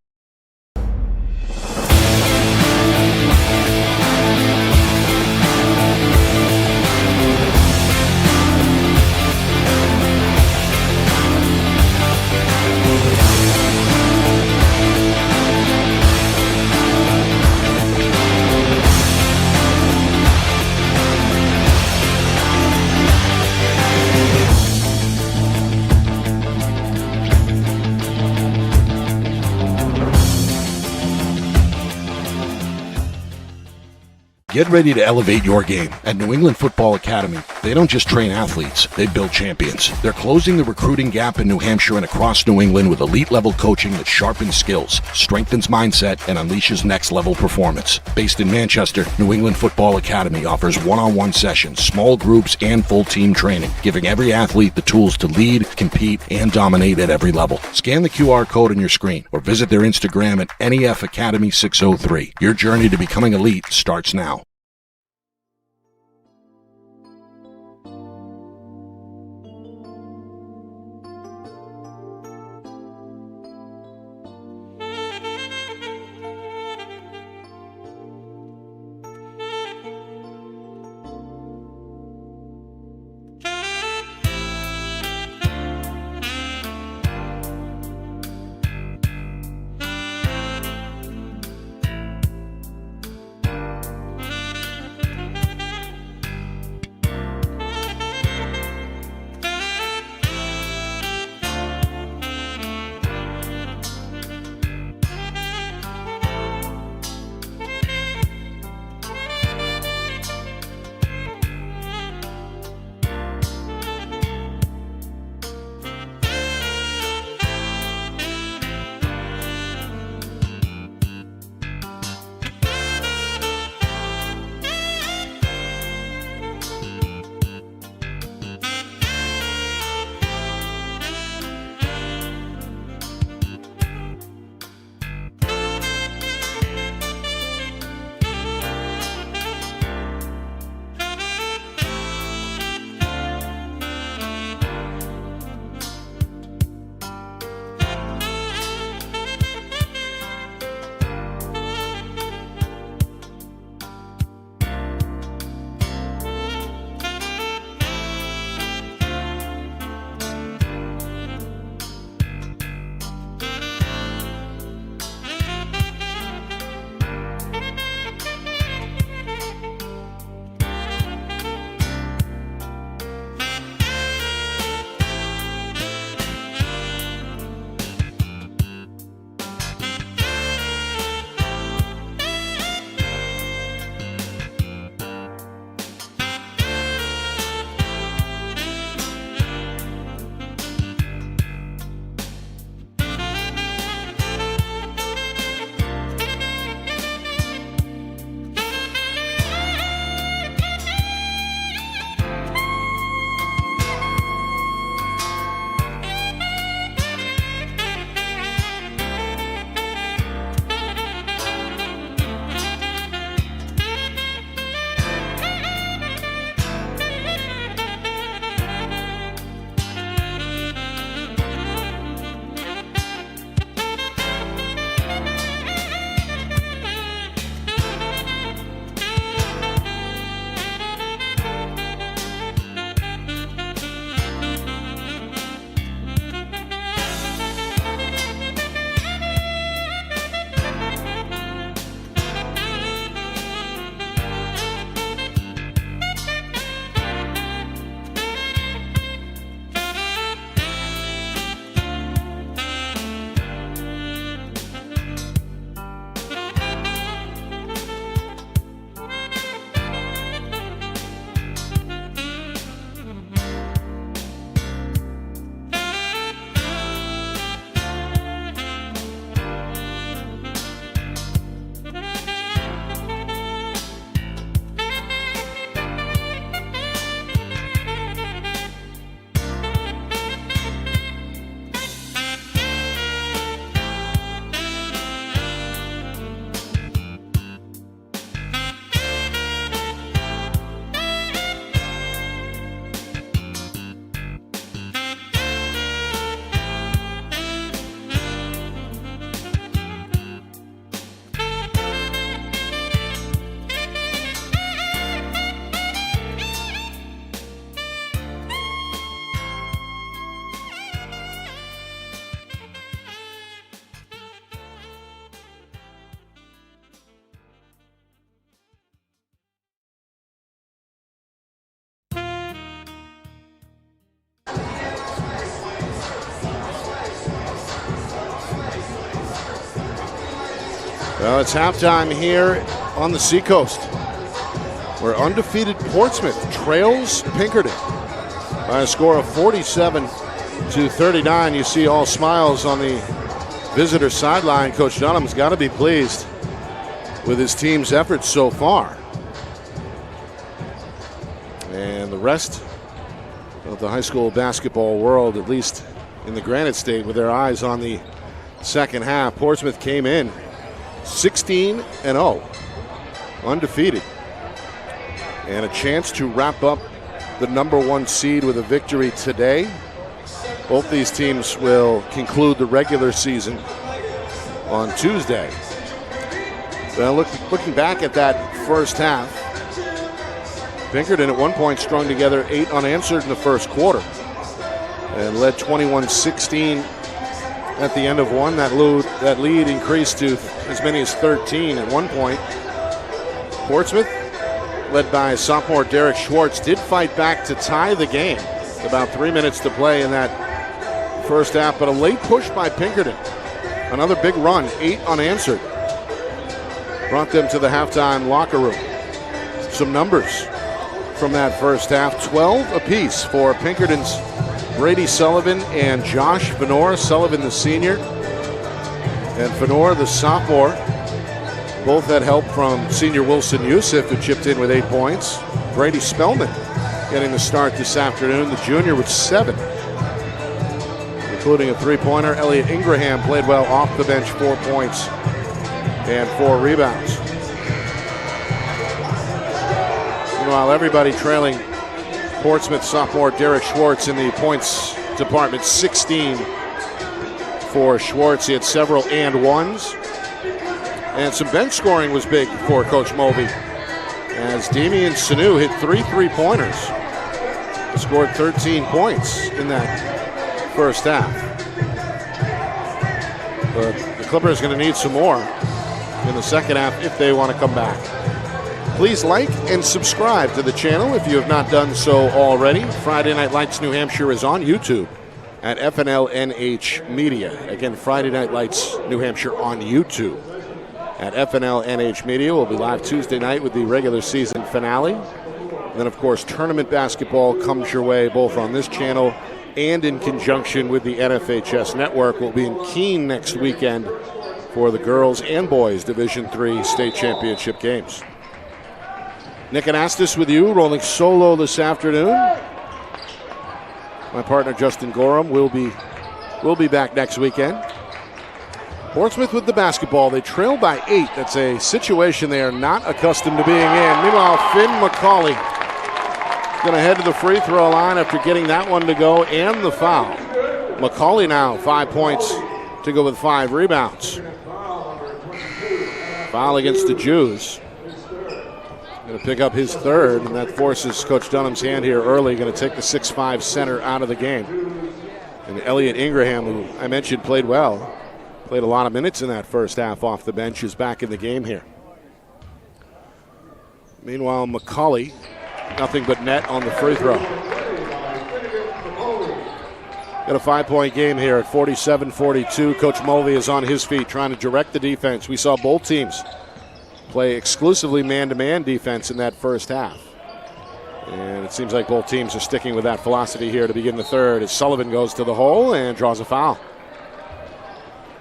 Get ready to elevate your game. At New England Football Academy, they don't just train athletes, they build champions. They're closing the recruiting gap in New Hampshire and across New England with elite-level coaching that sharpens skills, strengthens mindset, and unleashes next-level performance. Based in Manchester, New England Football Academy offers one-on-one sessions, small groups, and full-team training, giving every athlete the tools to lead, compete, and dominate at every level. Scan the QR code on your screen or visit their Instagram at NEF Academy 603. Your journey to becoming elite starts now. Well, it's halftime here on the Seacoast. where undefeated Portsmouth trails Pinkerton by a score of 47-39. You see all smiles on the visitor sideline. Coach Dunham's got to be pleased with his team's efforts so far. And the rest of the high school basketball world, at least in the Granite State, with their eyes on the second half. Portsmouth came in 16-0, undefeated, and a chance to wrap up the number 1 seed with a victory today. Both these teams will conclude the regular season on Tuesday. Well, looking back at that first half, Pinkerton at one point strung together 8 unanswered in the first quarter and led 21-16 at the end of one. That lead increased to as many as 13 at one point. Portsmouth, led by sophomore Derek Schwartz, did fight back to tie the game. About 3 minutes to play in that first half, but a late push by Pinkerton. Another big run, 8 unanswered. Brought them to the halftime locker room. Some numbers from that first half, 12 apiece for Pinkerton's Brady Sullivan and Josh Fenor. Sullivan, the senior, and Fenor, the sophomore. Both had help from senior Wilson Youssef, who chipped in with 8 points. Brady Spellman getting the start this afternoon, the junior, with 7, including a 3-pointer. Elliot Ingraham played well off the bench, 4 points and 4 rebounds. Meanwhile, everybody trailing Portsmouth sophomore Derek Schwartz in the points department. 16 for Schwartz. He had several and ones. And some bench scoring was big for Coach Mulvey, as Damian Sanu hit 3 3-pointers. He scored 13 points in that first half. But the Clippers are going to need some more in the second half if they want to come back. Please like and subscribe to the channel if you have not done so already. Friday Night Lights New Hampshire is on YouTube at FNLNH Media. Again, Friday Night Lights New Hampshire on YouTube at FNLNH Media. We'll be live Tuesday night with the regular season finale. And then, of course, tournament basketball comes your way both on this channel and in conjunction with the NFHS Network. We'll be in Keene next weekend for the girls and boys Division III state championship games. Nick Anastas with you, rolling solo this afternoon. My partner Justin Gorham will be back next weekend. Portsmouth with the basketball. They trail by 8. That's a situation they are not accustomed to being in. Meanwhile, Finn McCauley going to head to the free throw line after getting that one to go and the foul. McCauley now 5 points to go with 5 rebounds. Foul against the Jews. Going to pick up his third, and that forces Coach Dunham's hand here early. Going to take the 6'5" center out of the game. And Elliot Ingraham, who I mentioned played well, played a lot of minutes in that first half off the bench, is back in the game here. Meanwhile, McCauley, nothing but net on the free throw. Got a 5-point game here at 47-42. Coach Mulvey is on his feet trying to direct the defense. We saw both teams play exclusively man-to-man defense in that first half. And it seems like both teams are sticking with that philosophy here to begin the third as Sullivan goes to the hole and draws a foul.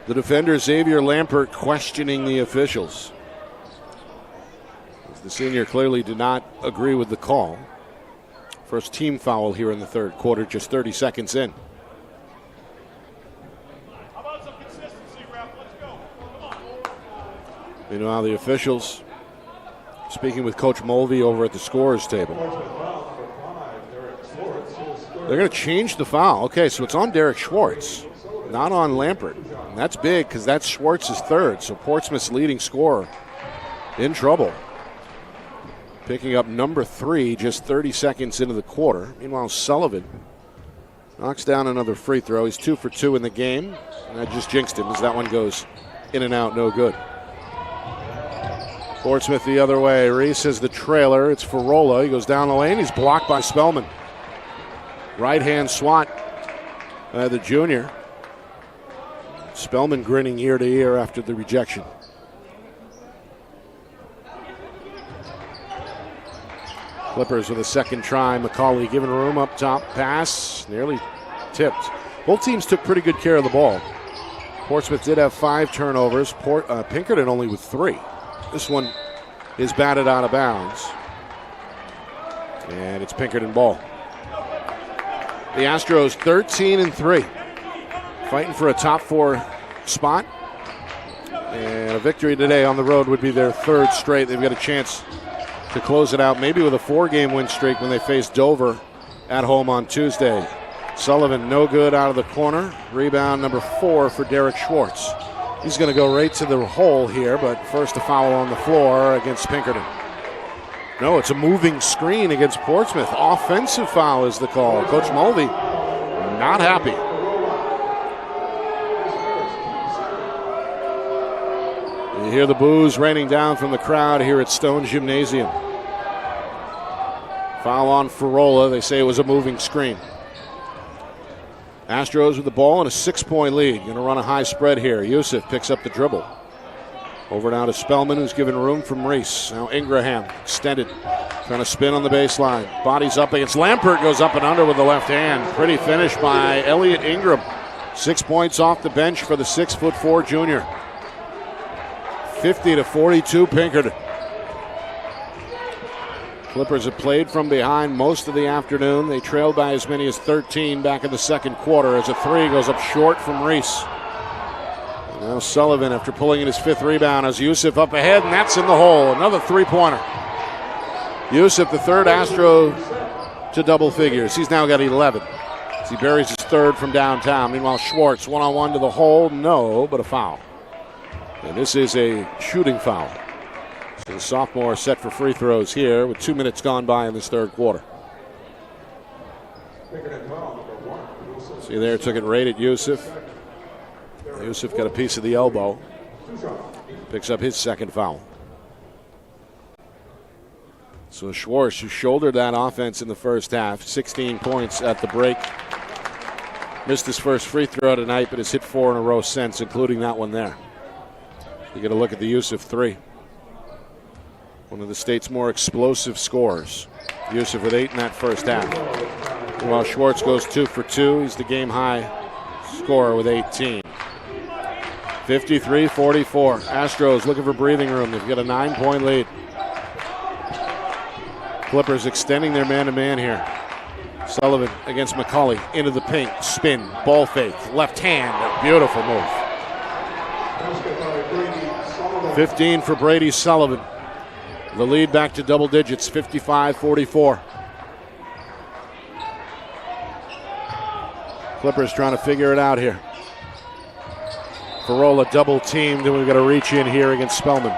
The defender, Xavier Lampert, questioning the officials. The senior clearly did not agree with the call. First team foul here in the third quarter, just 30 seconds in. How about some consistency, ref? Let's go. Come on. Meanwhile, the officials speaking with Coach Mulvey over at the scorer's table. They're going to change the foul. Okay, so it's on Derek Schwartz, not on Lampert. And that's big because that's Schwartz's third. So Portsmouth's leading scorer in trouble. Picking up number 3 just 30 seconds into the quarter. Meanwhile, Sullivan knocks down another free throw. He's 2 for 2 in the game. And that just jinxed him as that one goes in and out, no good. Portsmouth the other way. Reese is the trailer. It's Farola. He goes down the lane. He's blocked by Spellman. Right-hand swat by the junior. Spellman grinning ear to ear after the rejection. Clippers with a second try. McCauley giving room up top. Pass nearly tipped. Both teams took pretty good care of the ball. Portsmouth did have 5 turnovers. Pinkerton only with 3. This one is batted out of bounds. And it's Pinkerton ball. The Astros 13-3. Fighting for a top 4 spot. And a victory today on the road would be their 3rd straight. They've got a chance to close it out, maybe with a 4-game win streak when they face Dover at home on Tuesday. Sullivan no good out of the corner. Rebound number 4 for Derek Schwartz. He's going to go right to the hole here, but first a foul on the floor against Pinkerton. No, it's a moving screen against Portsmouth. Offensive foul is the call. Coach Mulvey not happy. You hear the boos raining down from the crowd here at Stone Gymnasium. Foul on Farola. They say it was a moving screen. Astros with the ball and a 6-point lead. Going to run a high spread here. Yusuf picks up the dribble. Over now to Spellman, who's given room from Reese. Now Ingraham extended. Trying to spin on the baseline. Bodies up against Lampert. Goes up and under with the left hand. Pretty finish by Elliot Ingram. 6 points off the bench for the 6'4" junior. 50-42 Pinkerton. Clippers have played from behind most of the afternoon. They trailed by as many as 13 back in the second quarter as a 3 goes up short from Reese. And now Sullivan, after pulling in his 5th rebound, has Yusuf up ahead, and that's in the hole. Another 3-pointer. Yusuf, the 3rd Astro to double figures. He's now got 11 as he buries his 3rd from downtown. Meanwhile, Schwartz one-on-one to the hole. No, but a foul. And this is a shooting foul. So the sophomore set for free throws here with 2 minutes gone by in this 3rd quarter. See there, took it right at Yusuf. Yusuf got a piece of the elbow. Picks up his 2nd foul. So Schwartz, who shouldered that offense in the first half, 16 points at the break. Missed his first free throw tonight, but has hit 4 in a row since, including that one there. You get a look at the Yusuf 3. One of the state's more explosive scorers. Yusuf with 8 in that first half. While Schwartz goes 2 for 2, he's the game high scorer with 18. 53-44. Astros looking for breathing room. They've got a 9-point lead. Clippers extending their man-to-man here. Sullivan against McCauley. Into the paint. Spin. Ball fake. Left hand. A beautiful move. 15 for Brady Sullivan. The lead back to double digits, 55-44. Clippers trying to figure it out here. Farola double teamed, and we've got to reach in here against Spellman.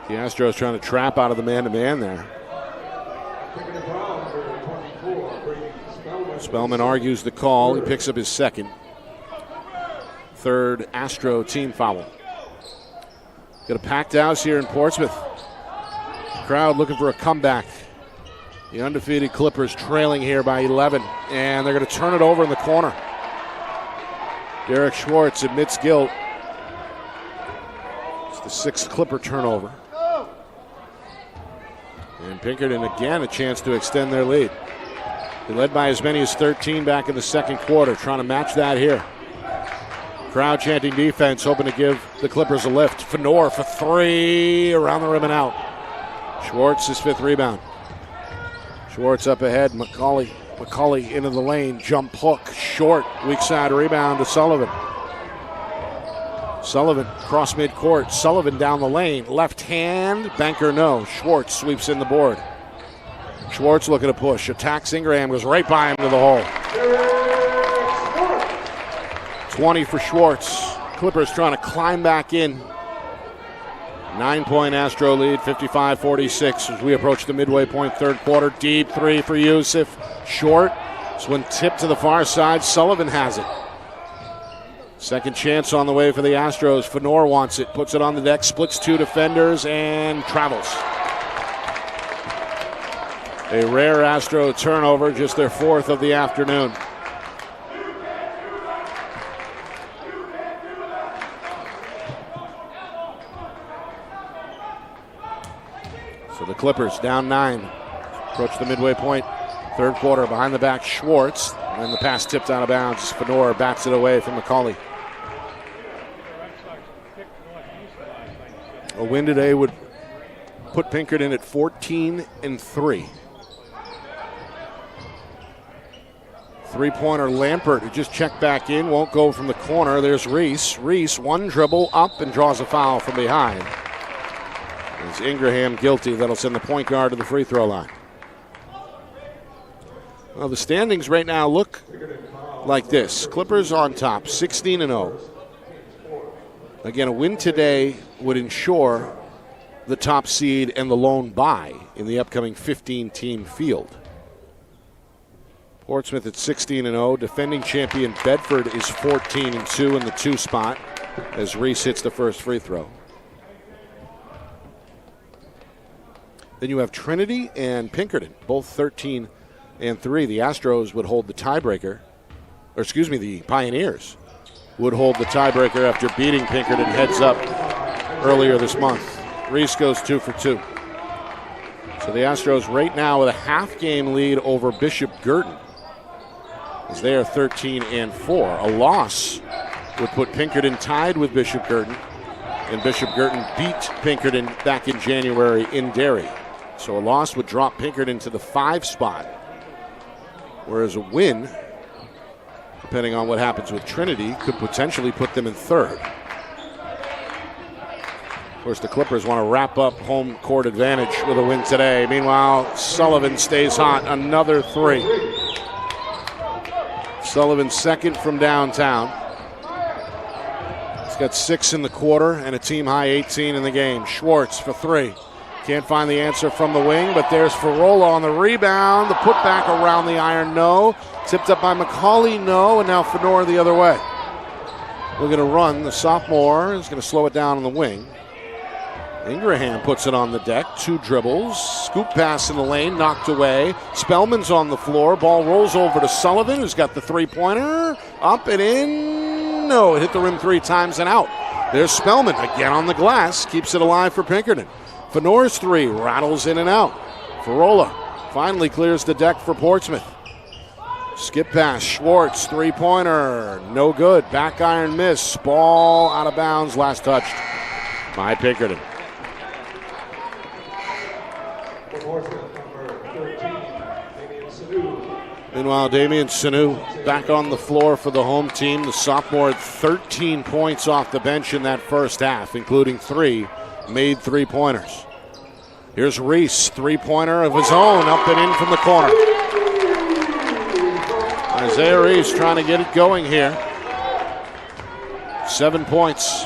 The Astros trying to trap out of the man-to-man there. Spellman argues the call. He picks up his 2nd. 3rd Astro team foul. Got a packed house here in Portsmouth. Crowd looking for a comeback. The undefeated Clippers trailing here by 11, and they're going to turn it over in the corner. Derek Schwartz admits guilt. It's the 6th Clipper turnover. And Pinkerton again a chance to extend their lead. They led by as many as 13 back in the second quarter, trying to match that here. Crowd chanting defense, hoping to give the Clippers a lift. Fenor for 3, around the rim and out. Schwartz, his 5th rebound. Schwartz up ahead, McCauley into the lane, jump hook, short, weak side rebound to Sullivan. Sullivan cross midcourt, Sullivan down the lane, left hand, banker no. Schwartz sweeps in the board. Schwartz looking to push, attacks Ingraham, goes right by him to the hole. 20 for Schwartz. Clippers trying to climb back in. 9-point Astro lead, 55-46 as we approach the midway point, 3rd quarter. Deep 3 for Yusuf. Short. This one tipped to the far side. Sullivan has it. Second chance on the way for the Astros. Fenor wants it, puts it on the deck, splits 2 defenders, and travels. A rare Astro turnover, just their 4th of the afternoon. So the Clippers down 9. Approach the midway point. Third quarter, behind the back, Schwartz. And the pass tipped out of bounds. Fenor bats it away from McCauley. A win today would put Pinkerton at 14-3. Three-pointer Lampert, who just checked back in, won't go from the corner. There's Reese. Reese, one dribble up and draws a foul from behind. Is Ingraham guilty? That'll send the point guard to the free throw line. Well, the standings right now look like this. Clippers on top, 16-0. Again, a win today would ensure the top seed and the lone bye in the upcoming 15-team field. Portsmouth at 16-0. Defending champion Bedford is 14-2 in the 2 spot as Reese hits the first free throw. Then you have Trinity and Pinkerton, both 13-3. The Astros would hold the tiebreaker, or excuse me, the Pioneers would hold the tiebreaker after beating Pinkerton heads up earlier this month. Reese goes 2 for 2. So the Astros right now with a half-game lead over Bishop Girton, as they are 13-4. A loss would put Pinkerton tied with Bishop Girton, and Bishop Girton beat Pinkerton back in January in Derry. So a loss would drop Pinkerton to the 5 spot, whereas a win, depending on what happens with Trinity, could potentially put them in 3rd. Of course, the Clippers want to wrap up home court advantage with a win today. Meanwhile, Sullivan stays hot, another 3. Sullivan second from downtown. He's got 6 in the quarter and a team-high 18 in the game. Schwartz for 3. Can't find the answer from the wing, but there's Farola on the rebound. The putback around the iron, no. Tipped up by McCauley, no. And now Fenor the other way. We're going to run. The sophomore is going to slow it down on the wing. Ingraham puts it on the deck. 2 dribbles. Scoop pass in the lane, knocked away. Spellman's on the floor. Ball rolls over to Sullivan, who's got the 3-pointer. Up and in. No, it hit the rim 3 times and out. There's Spellman again on the glass. Keeps it alive for Pinkerton. Fenor's 3 rattles in and out. Farola finally clears the deck for Portsmouth. Skip pass, Schwartz, 3-pointer, no good. Back iron miss, ball out of bounds, last touched by Pinkerton. Meanwhile, Damian Sanu back on the floor for the home team. The sophomore had 13 points off the bench in that first half, including 3 made 3-pointers. Here's Reese, 3-pointer of his own, up and in from the corner. Isaiah Reese trying to get it going here. 7 points.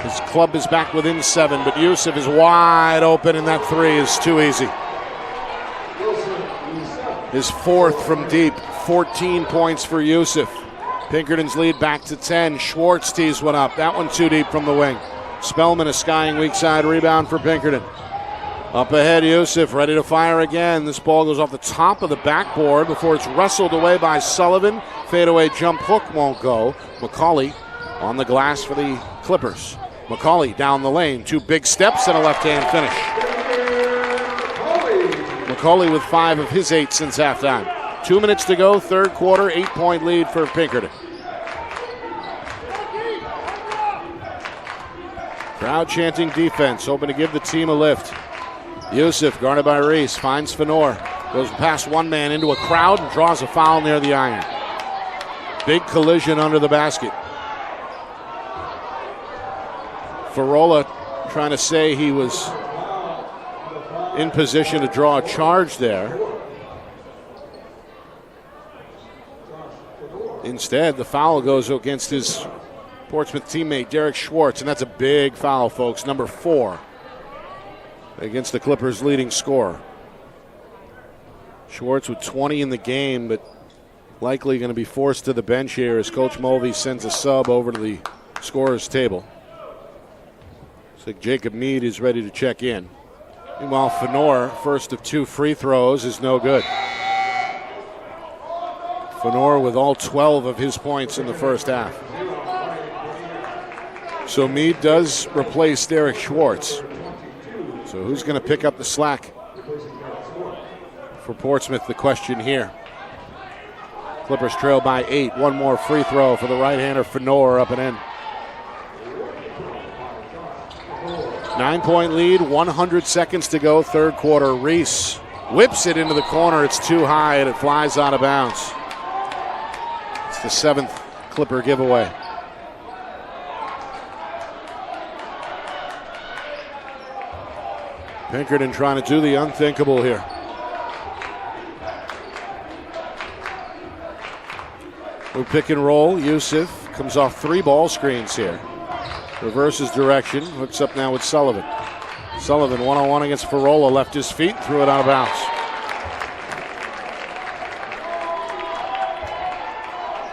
His club is back within 7, but Yusuf is wide open, and that 3 is too easy. His 4th from deep, 14 points for Yusuf. Pinkerton's lead back to 10. Schwartz tees one up. That one too deep from the wing. Spellman a skying weak side rebound for Pinkerton. Up ahead, Yusuf ready to fire again. This ball goes off the top of the backboard before it's wrestled away by Sullivan. Fadeaway jump hook won't go. McCauley on the glass for the Clippers. McCauley down the lane. 2 big steps and a left-hand finish. McCauley with 5 of his 8 since halftime. 2 minutes to go, 3rd quarter, 8-point lead for Pinkerton. Crowd chanting defense, hoping to give the team a lift. Yusuf, guarded by Reese, finds Fenor. Goes past one man into a crowd and draws a foul near the iron. Big collision under the basket. Farola trying to say he was in position to draw a charge there. Instead, the foul goes against his Portsmouth teammate, Derek Schwartz, and that's a big foul, folks. Number 4 against the Clippers' leading scorer. Schwartz with 20 in the game, but likely going to be forced to the bench here as Coach Mulvey sends a sub over to the scorer's table. Looks like Jacob Mead is ready to check in. Meanwhile, Fenor, first of 2 free throws, is no good. Fenor with all 12 of his points in the first half. So Mead does replace Derek Schwartz. So who's going to pick up the slack for Portsmouth? The question here. Clippers trail by 8. One more free throw for the right-hander Fenor up and in. 9-point lead, 100 seconds to go, third quarter. Reese whips it into the corner. It's too high and it flies out of bounds. It's the 7th Clipper giveaway. Pinkerton trying to do the unthinkable here. We pick and roll. Yusuf comes off 3 ball screens here. Reverses direction. Hooks up now with Sullivan. Sullivan one-on-one against Farola. Left his feet. Threw it out of bounds.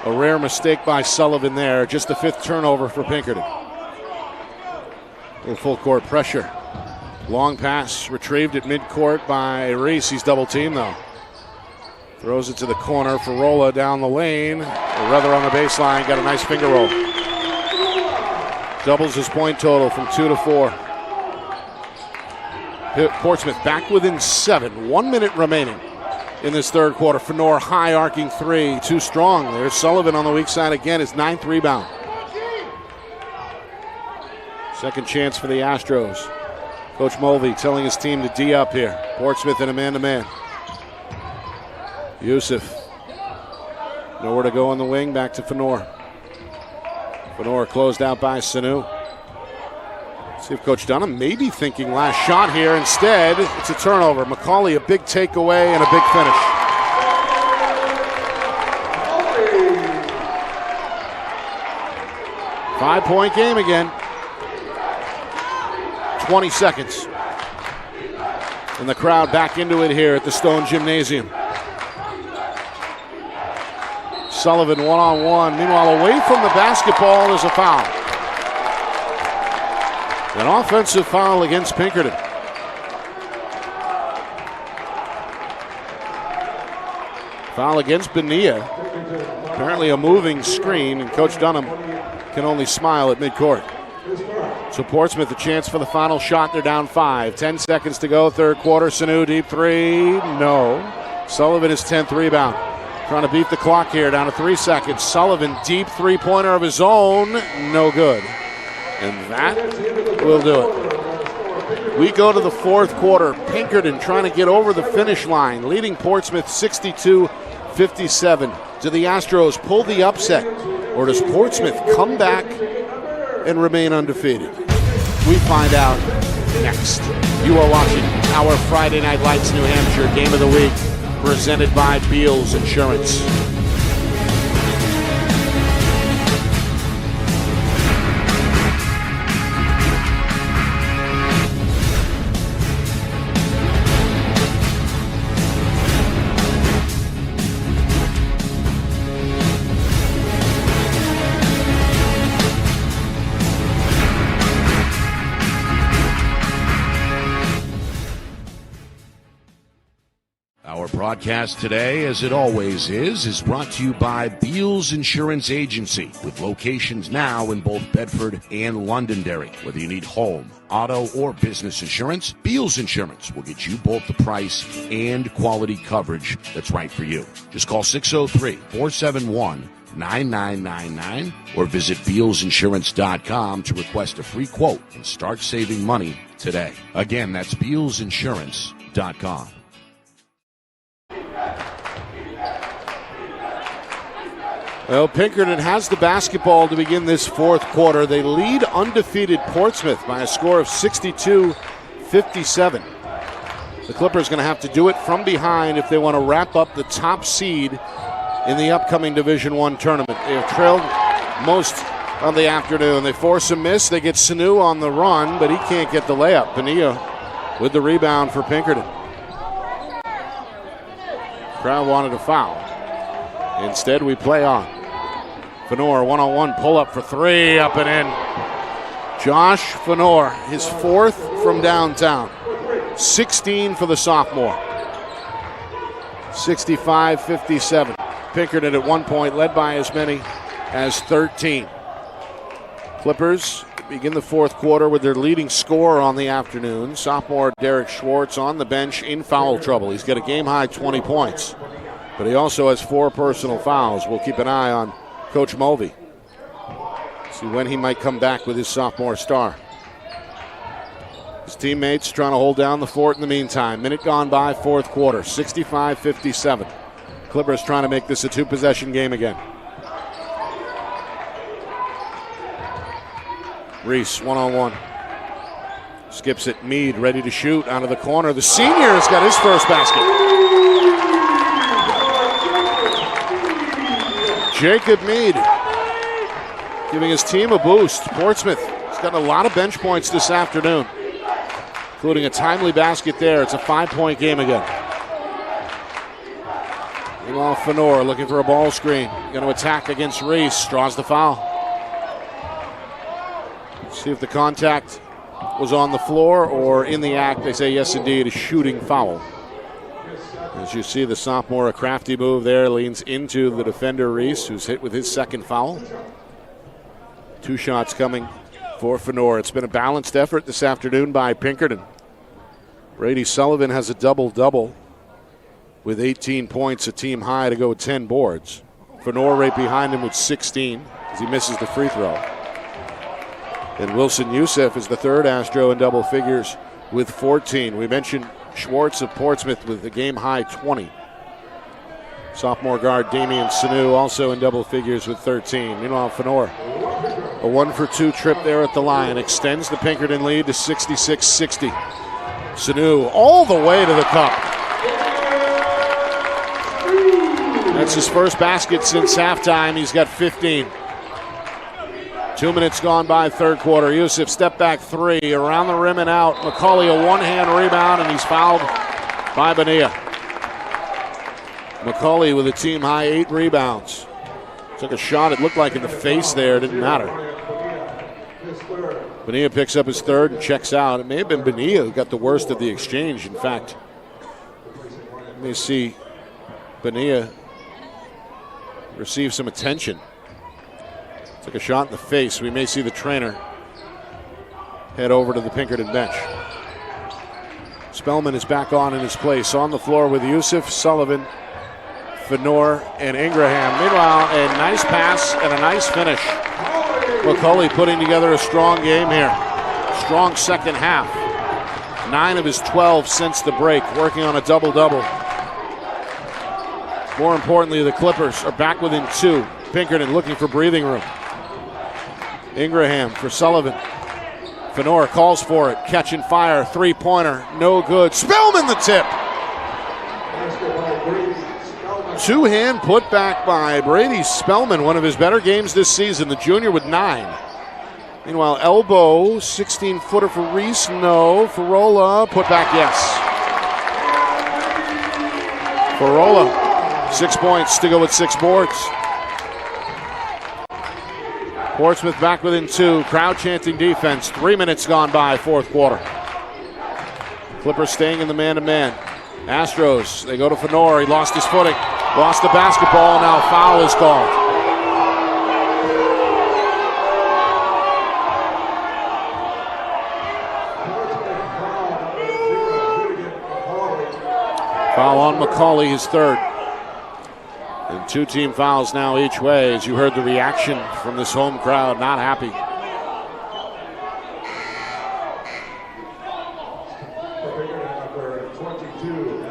A rare mistake by Sullivan there. Just the 5th turnover for Pinkerton. Little full court pressure. Long pass retrieved at midcourt by Reese. He's double teamed though. Throws it to the corner. Farola down the lane. Or rather on the baseline. Got a nice finger roll. Doubles his point total from 2 to 4. Portsmouth back within 7. 1 minute remaining in this third quarter. Fenor high arcing 3. Too strong. There's Sullivan on the weak side again. His 9th rebound. Second chance for the Astros. Coach Mulvey telling his team to D up here. Portsmouth in a man-to-man. Yusuf. Nowhere to go on the wing. Back to Fenor. Fenor closed out by Sanu. See if Coach Dunham may be thinking last shot here. Instead, it's a turnover. McCauley, a big takeaway and a big finish. Five-point game again. 20 seconds. And the crowd back into it here at the Stone Gymnasium. Sullivan one-on-one. Meanwhile, away from the basketball, there's a foul. An offensive foul against Pinkerton. Foul against Bonilla. Apparently a moving screen, and Coach Dunham can only smile at midcourt. So Portsmouth a chance for the final shot. They're down 5. 10 seconds to go, third quarter. Sanu, deep 3. No. Sullivan his 10th rebound. Trying to beat the clock here, down to 3 seconds. Sullivan, deep three-pointer of his own. No good. And that will do it. We go to the fourth quarter. Pinkerton trying to get over the finish line, leading Portsmouth 62-57. Do the Astros pull the upset, or does Portsmouth come back and remain undefeated? We find out next. You are watching our Friday Night Lights New Hampshire Game of the Week, presented by Beals Insurance. Broadcast today, as it always is brought to you by Beals Insurance Agency, with locations now in both Bedford and Londonderry. Whether you need home, auto, or business insurance, Beals Insurance will get you both the price and quality coverage that's right for you. Just call 603-471-9999 or visit BealsInsurance.com to request a free quote and start saving money today. Again, that's BealsInsurance.com. Well, Pinkerton has the basketball to begin this fourth quarter. They lead undefeated Portsmouth by a score of 62-57. The Clippers going to have to do it from behind if they want to wrap up the top seed in the upcoming Division I tournament. They have trailed most of the afternoon. They force a miss. They get Sanu on the run, but he can't get the layup. Bonilla with the rebound for Pinkerton. Crowd wanted a foul. Instead, we play on. Fenor, one-on-one, pull-up for 3, up and in. Josh Fenor, his 4th from downtown. 16 for the sophomore. 65-57. Pinkerton at one point led by as many as 13. Clippers begin the fourth quarter with their leading scorer on the afternoon. Sophomore Derek Schwartz on the bench in foul trouble. He's got a game-high 20 points, but he also has 4 personal fouls. We'll keep an eye on Coach Mulvey. See when he might come back with his sophomore star. His teammates trying to hold down the fort in the meantime. Minute gone by, fourth quarter, 65-57. Clippers trying to make this a 2-possession game again. Reese, one-on-one. Skips it, Mead ready to shoot out of the corner. The senior has got his first basket. Jacob Mead giving his team a boost. Portsmouth has got a lot of bench points this afternoon, including a timely basket there. It's a 5-point game again. Meanwhile, Fenor looking for a ball screen. Going to attack against Reese. Draws the foul. See if the contact was on the floor or in the act. They say yes, indeed, a shooting foul. As you see, the sophomore, a crafty move there, leans into the defender, Reese, who's hit with his second foul. 2 shots coming for Fenor. It's been a balanced effort this afternoon by Pinkerton. Brady Sullivan has a double-double with 18 points, a team high to go with 10 boards. Fenor right behind him with 16 as he misses the free throw. And Wilson Youssef is the third Astro in double figures with 14. We mentioned Schwartz of Portsmouth with a game-high 20. Sophomore guard Damian Sanu also in double figures with 13. Meanwhile, Fenor, a 1-for-2 trip there at the line, extends the Pinkerton lead to 66-60. Sanu all the way to the cup. That's his first basket since halftime. He's got 15. 2 minutes gone by, third quarter. Youssef step back 3, around the rim and out. McCauley a one-hand rebound, and he's fouled by Bonilla. McCauley with a team-high 8 rebounds. Took a shot, it looked like in the face there, didn't matter. Bonilla picks up his third and checks out. It may have been Bonilla who got the worst of the exchange. In fact, let me see Bonilla receive some attention. Took a shot in the face. We may see the trainer head over to the Pinkerton bench. Spellman is back on in his place. On the floor with Youssef, Sullivan, Fenor, and Ingraham. Meanwhile, a nice pass and a nice finish. McCauley putting together a strong game here. Strong second half. 9 of his 12 since the break, working on a double-double. More importantly, the Clippers are back within 2. Pinkerton looking for breathing room. Ingraham for Sullivan. Fenor calls for it. Catch and fire. 3-pointer. No good. Spellman the tip. 2-hand put back by Brady Spellman. One of his better games this season. The junior with 9. Meanwhile, elbow. 16-footer for Reese. No. Farola. Put back, yes. Farola. 6 points to go with 6 boards. Portsmouth back within 2. Crowd chanting defense. 3 minutes gone by, fourth quarter. Clippers staying in the man-to-man. Astros, they go to Fenor. He lost his footing. Lost the basketball. Now foul is called. Foul on McCauley, his third. And 2 team fouls now each way. As you heard the reaction from this home crowd, not happy.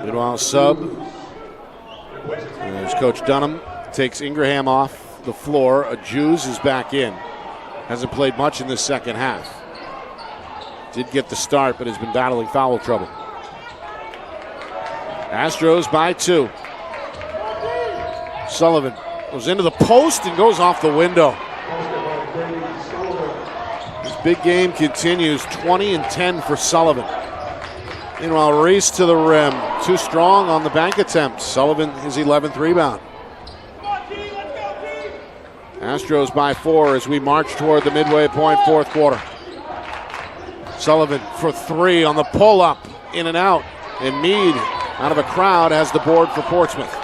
Meanwhile, sub. There's Coach Dunham. Takes Ingraham off the floor. Ajuz is back in. Hasn't played much in this second half. Did get the start, but has been battling foul trouble. Astros by 2. Sullivan goes into the post and goes off the window. His big game continues. 20 and 10 for Sullivan. Meanwhile, Reese to the rim. Too strong on the bank attempt. Sullivan his 11th rebound. Astros by 4 as we march toward the midway point, fourth quarter. Sullivan for 3 on the pull-up. In and out. And Mead, out of a crowd, has the board for Portsmouth.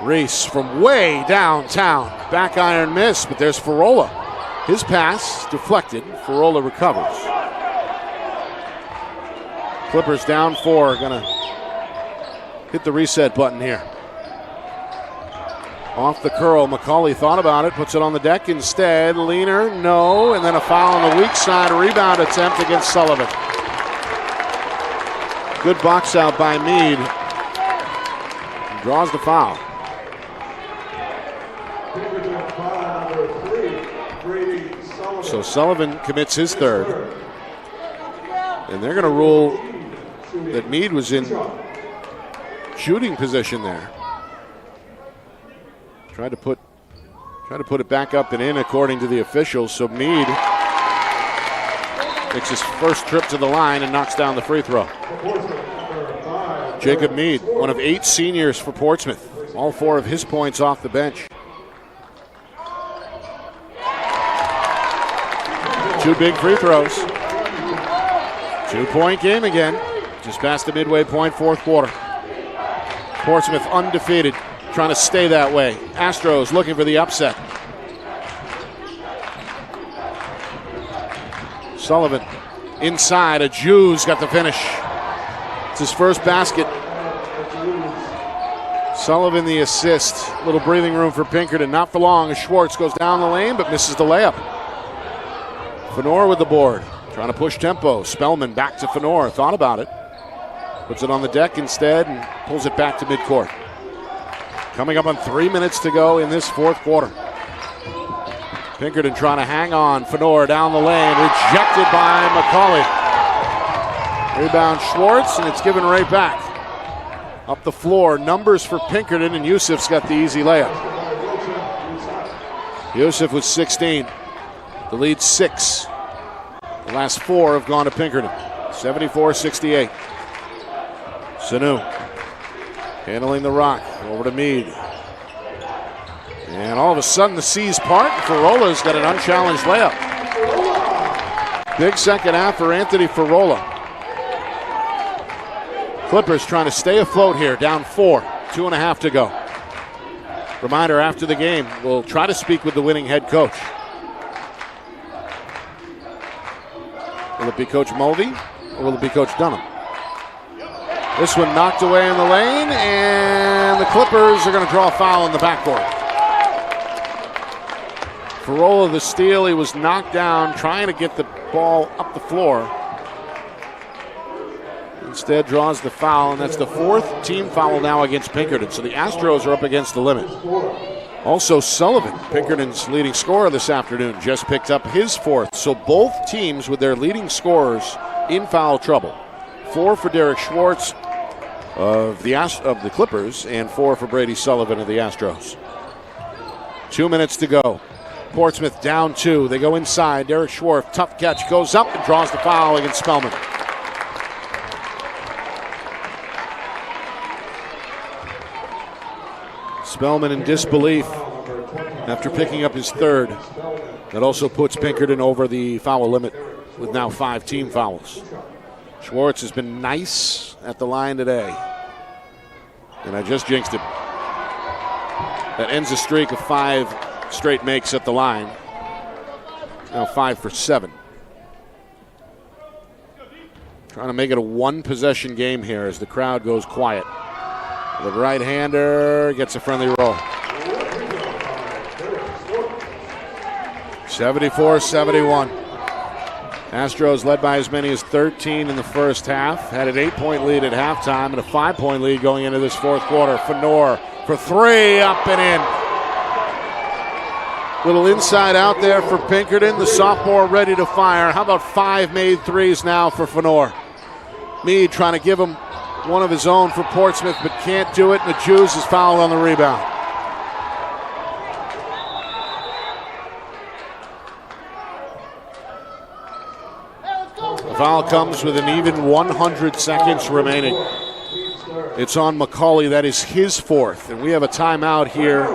Reese from way downtown. Back iron miss, but there's Farola. His pass deflected. Farola recovers. Clippers down 4. Gonna hit the reset button here. Off the curl. McCauley thought about it. Puts it on the deck instead. Leaner, no. And then a foul on the weak side. A rebound attempt against Sullivan. Good box out by Meade. He draws the foul. So Sullivan commits his third. And they're going to rule that Meade was in shooting position there. Tried to put it back up and in according to the officials. So Meade makes his first trip to the line and knocks down the free throw. Jacob Meade, one of 8 seniors for Portsmouth. All 4 of his points off the bench. 2 big free throws. 2-point game again. Just past the midway point, 4th quarter. Portsmouth undefeated, trying to stay that way. Astros looking for the upset. Sullivan inside. Ajuz got the finish. It's his first basket. Sullivan the assist. Little breathing room for Pinkerton. Not for long as Schwartz goes down the lane but misses the layup. Fenor with the board. Trying to push tempo. Spellman back to Fenor. Thought about it. Puts it on the deck instead and pulls it back to midcourt. Coming up on 3 minutes to go in this 4th quarter. Pinkerton trying to hang on. Fenor down the lane. Rejected by McCauley. Rebound Schwartz, and it's given right back. Up the floor. Numbers for Pinkerton, and Yusuf's got the easy layup. Yusuf with 16. The lead 6. The last 4 have gone to Pinkerton. 74-68. Sanu handling the rock. Over to Meade. And all of a sudden the seas part. Farola's got an unchallenged layup. Big second half for Anthony Farola. Clippers trying to stay afloat here. Down 4. 2.5 to go. Reminder, after the game, we'll try to speak with the winning head coach. Will it be Coach Mulvey or will it be Coach Dunham? This one knocked away in the lane, and the Clippers are going to draw a foul in the backcourt. Farola the steal. He was knocked down trying to get the ball up the floor. Instead draws the foul, and that's the 4th team foul now against Pinkerton. So the Astros are up against the limit. Also Sullivan, Pinkerton's leading scorer this afternoon, just picked up his 4th. So both teams with their leading scorers in foul trouble. 4 for Derek Schwartz of the Clippers and 4 for Brady Sullivan of the Astros. 2 minutes to go. Portsmouth down 2. They go inside. Derek Schwartz, tough catch, goes up and draws the foul against Spellman. Spellman in disbelief after picking up his 3rd. That also puts Pinkerton over the foul limit with now 5 team fouls. Schwartz has been nice at the line today. And I just jinxed it. That ends a streak of 5 straight makes at the line. Now 5 for 7. Trying to make it a 1-possession game here as the crowd goes quiet. The right-hander gets a friendly roll. 74-71. Astros led by as many as 13 in the first half. Had an 8-point lead at halftime and a 5-point lead going into this 4th quarter. Fenor for 3, up and in. Little inside out there for Pinkerton. The sophomore ready to fire. How about 5 made threes now for Fenor? Meade trying to give him one of his own for Portsmouth, but can't do it. And the Jews is fouled on the rebound. The foul comes with an even 100 seconds remaining. It's on McCauley. That is his 4th. And we have a timeout here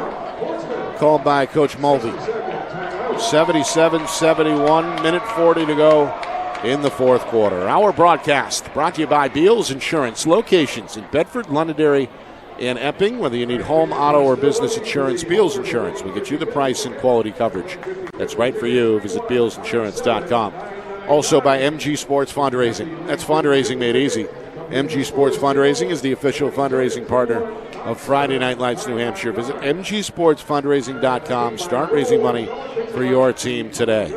called by Coach Mulvey. 77-71, minute 40 to go in the 4th quarter. Our broadcast brought to you by Beals Insurance. Locations in Bedford, Londonderry, in Epping. Whether you need home, auto, or business insurance, Beals Insurance will get you the price and quality coverage that's right for you. Visit BealsInsurance.com. Also by MG Sports Fundraising. That's fundraising made easy. MG Sports Fundraising is the official fundraising partner of Friday Night Lights New Hampshire. Visit MGSportsFundraising.com. Start raising money for your team today.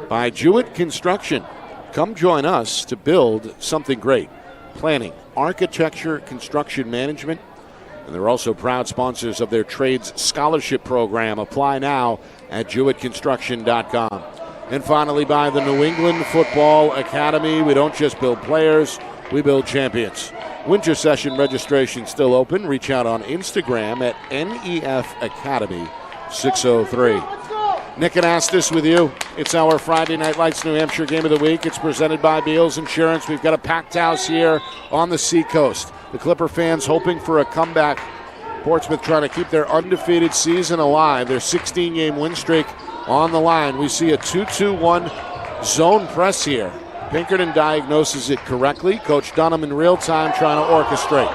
By Jewett Construction. Come join us to build something great. Planning, architecture, construction management. And they're also proud sponsors of their trades scholarship program. Apply now at JewettConstruction.com. And finally, by the New England Football Academy. We don't just build players, we build champions. Winter session registration still open. Reach out on Instagram at NEF Academy 603. Nick and Astis with you. It's our Friday Night Lights New Hampshire Game of the Week. It's presented by Beals Insurance. We've got a packed house here on the Seacoast. The Clipper fans hoping for a comeback. Portsmouth trying to keep their undefeated season alive. Their 16-game win streak on the line. We see a 2-2-1 zone press here. Pinkerton diagnoses it correctly. Coach Dunham in real time trying to orchestrate.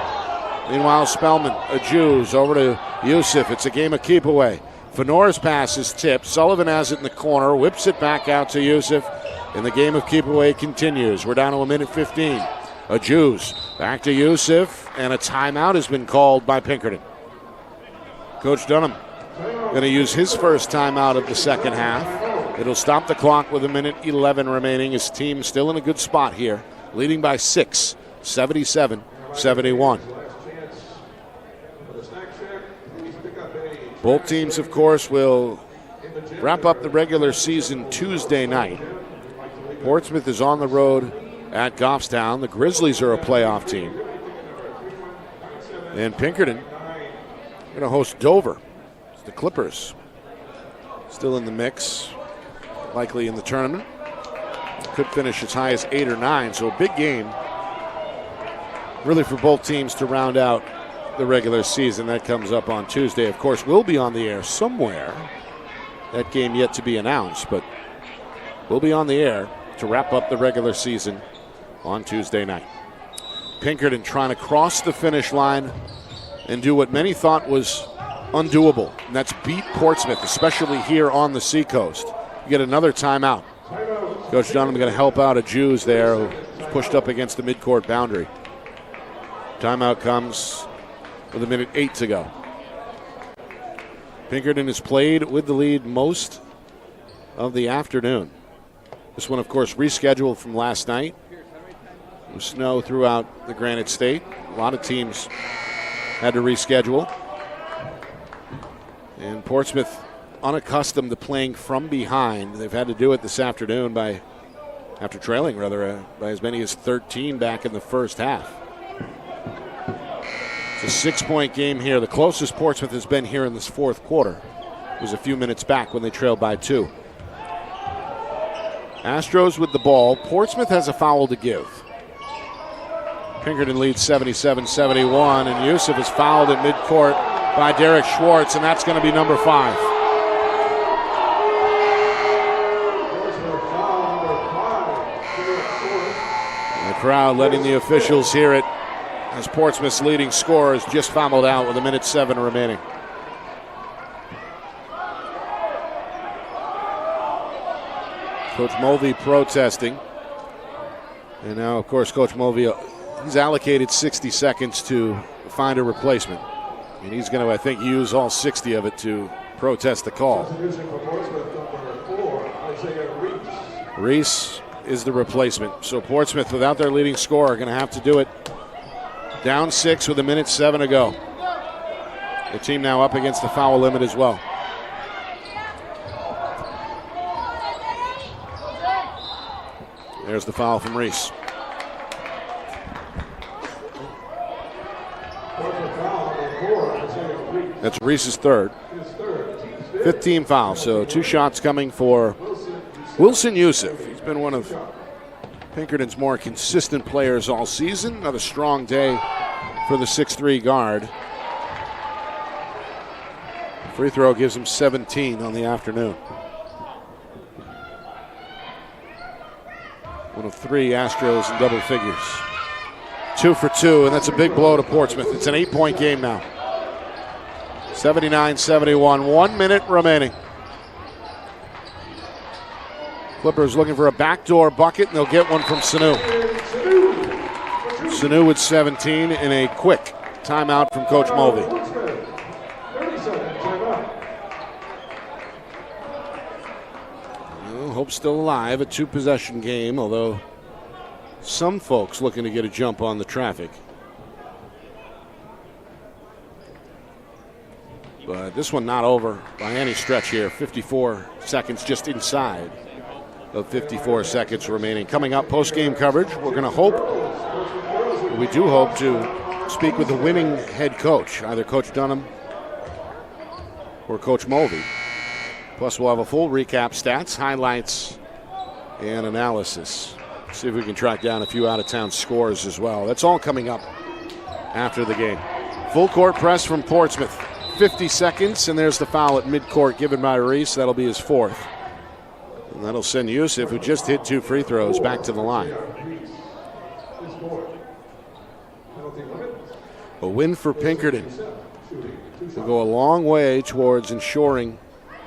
Meanwhile, Spellman, Jews over to Yusuf. It's a game of keep away. Fenore's pass is tipped. Sullivan has it in the corner, whips it back out to Yusuf, and the game of keep away continues. We're down to a minute 15. Jews back to Yusuf, and a timeout has been called by Pinkerton. Coach Dunham going to use his first timeout of the second half. It'll stop the clock with a minute 11 remaining. His team still in a good spot here, leading by 6, 77-71. Both teams, of course, will wrap up the regular season Tuesday night. Portsmouth is on the road at Goffstown. The Grizzlies are a playoff team. And Pinkerton going to host Dover. It's the Clippers still in the mix, likely in the tournament. Could finish as high as 8 or 9, so a big game really for both teams to round out the regular season. That comes up on Tuesday. Of course, we'll be on the air somewhere. That game yet to be announced, but we'll be on the air to wrap up the regular season on Tuesday night. Pinkerton trying to cross the finish line and do what many thought was undoable, and that's beat Portsmouth, especially here on the Seacoast. You get another timeout. Coach Dunham going to help out a Jews there who was pushed up against the midcourt boundary. Timeout comes with a minute 8 to go. Pinkerton has played with the lead most of the afternoon. This one, of course, rescheduled from last night. Snow throughout the Granite State. A lot of teams had to reschedule. And Portsmouth, unaccustomed to playing from behind. They've had to do it this afternoon after trailing by as many as 13 back in the first half. It's a 6-point game here. The closest Portsmouth has been here in this fourth quarter was a few minutes back when they trailed by 2. Astros with the ball. Portsmouth has a foul to give. Pinkerton leads 77-71, and Yusuf is fouled at midcourt by Derek Schwartz, and that's going to be number 5. And the crowd letting the officials hear it as Portsmouth's leading scorer is just fouled out with a minute 7 remaining. Coach Mulvey protesting. And now, of course, Coach Mulvey, he's allocated 60 seconds to find a replacement. And he's going to, I think, use all 60 of it to protest the call. Reese is the replacement. So Portsmouth, without their leading scorer, are going to have to do it. Down 6 with a minute 7 to go. The team now up against the foul limit as well. There's the foul from Reese. That's Reese's third. 5th team foul, so 2 shots coming for Wilson Yusuf. He's been one of Pinkerton's more consistent players all season. Another strong day for the 6'3" guard. Free throw gives him 17 on the afternoon. One of 3 Astros in double figures. 2 for 2, and that's a big blow to Portsmouth. It's an 8-point game now. 79-71, 1 minute remaining. Clippers looking for a backdoor bucket, and they'll get one from Sanu. Sanu with 17 in a quick timeout from Coach Mulvey. Well, hope still alive, a 2-possession game, although some folks looking to get a jump on the traffic. But this one not over by any stretch here. 54 seconds just inside of 54 seconds remaining. Coming up, post-game coverage. We're going to hope, we do hope to speak with the winning head coach, either Coach Dunham or Coach Mulvey. Plus, we'll have a full recap, stats, highlights, and analysis. See if we can track down a few out-of-town scores as well. That's all coming up after the game. Full court press from Portsmouth. 50 seconds, and there's the foul at midcourt given by Reese. That'll be his 4th. And that'll send Yusuf, who just hit 2 free throws, back to the line. A win for Pinkerton will go a long way towards ensuring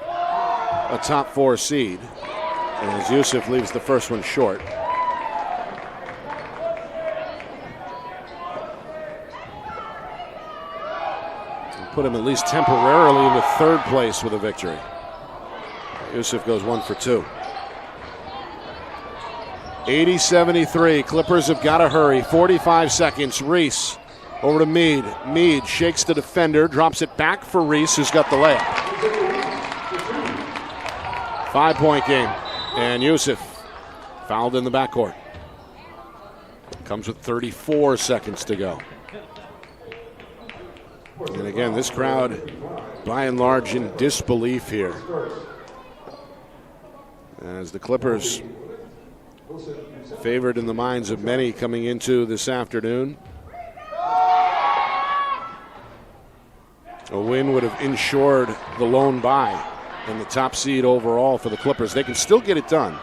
a top 4 seed, as Yusuf leaves the first one short. Put him at least temporarily into 3rd place with a victory. Yusuf goes 1 for 2. 80-73. Clippers have got to hurry. 45 seconds. Reese over to Mead. Mead shakes the defender, drops it back for Reese, who's got the layup. 5-point game. And Yusuf fouled in the backcourt. Comes with 34 seconds to go. And again, this crowd, by and large, in disbelief here, as the Clippers favored in the minds of many coming into this afternoon. A win would have ensured the lone bye and the top seed overall for the Clippers. They can still get it done.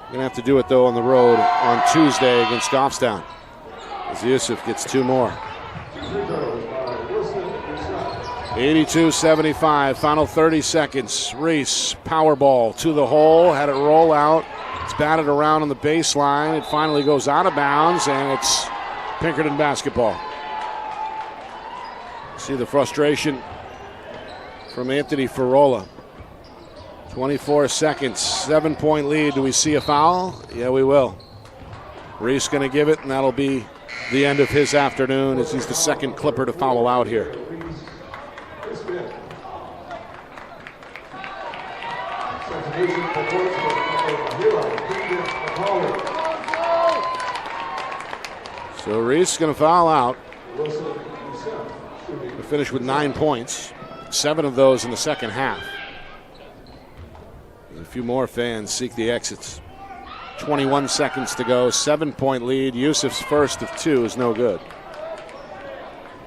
Going to have to do it, though, on the road on Tuesday against Goffstown, as Yusuf gets 2 more. 82-75, final 30 seconds. Reese, power ball to the hole, had it roll out. It's batted around on the baseline. It finally goes out of bounds, and it's Pinkerton basketball. See the frustration from Anthony Ferrola. 24 seconds, 7-point lead. Do we see a foul? Yeah, we will. Reese going to give it, and that'll be the end of his afternoon, as he's the second Clipper to foul out here. So Reese going to foul out. We finish with 9 points, 7 of those in the second half. A few more fans seek the exits. 21 seconds to go, 7-point lead. Yusuf's first of 2 is no good.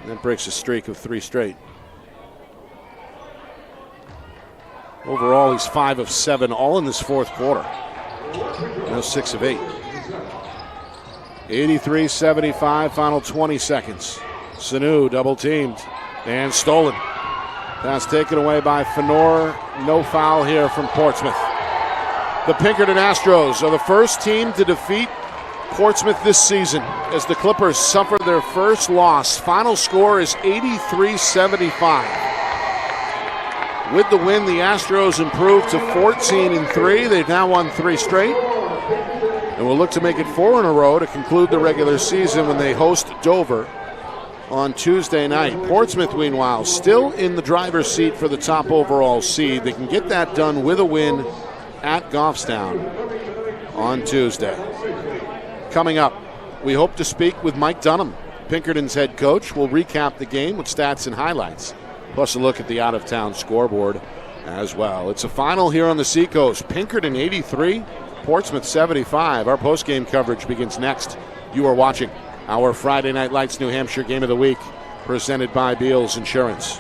And that breaks a streak of 3 straight. Overall, he's 5 of 7, all in this 4th quarter. No 6 of 8. 83-75, final 20 seconds. Sanu double teamed and stolen. Pass taken away by Fenor. No foul here from Portsmouth. The Pinkerton Astros are the first team to defeat Portsmouth this season as the Clippers suffer their first loss. Final score is 83-75. With the win, the Astros improved to 14-3. They've now won 3 straight. And will look to make it 4 in a row to conclude the regular season when they host Dover on Tuesday night. Portsmouth, meanwhile, still in the driver's seat for the top overall seed. They can get that done with a win at Goffstown on Tuesday. Coming up, we hope to speak with Mike Dunham, Pinkerton's head coach. We'll recap the game with stats and highlights, plus a look at the out-of-town scoreboard as well. It's a final here on the Seacoast. Pinkerton 83, Portsmouth 75. Our post-game coverage begins next. You are watching our Friday Night Lights New Hampshire Game of the Week, presented by Beals Insurance.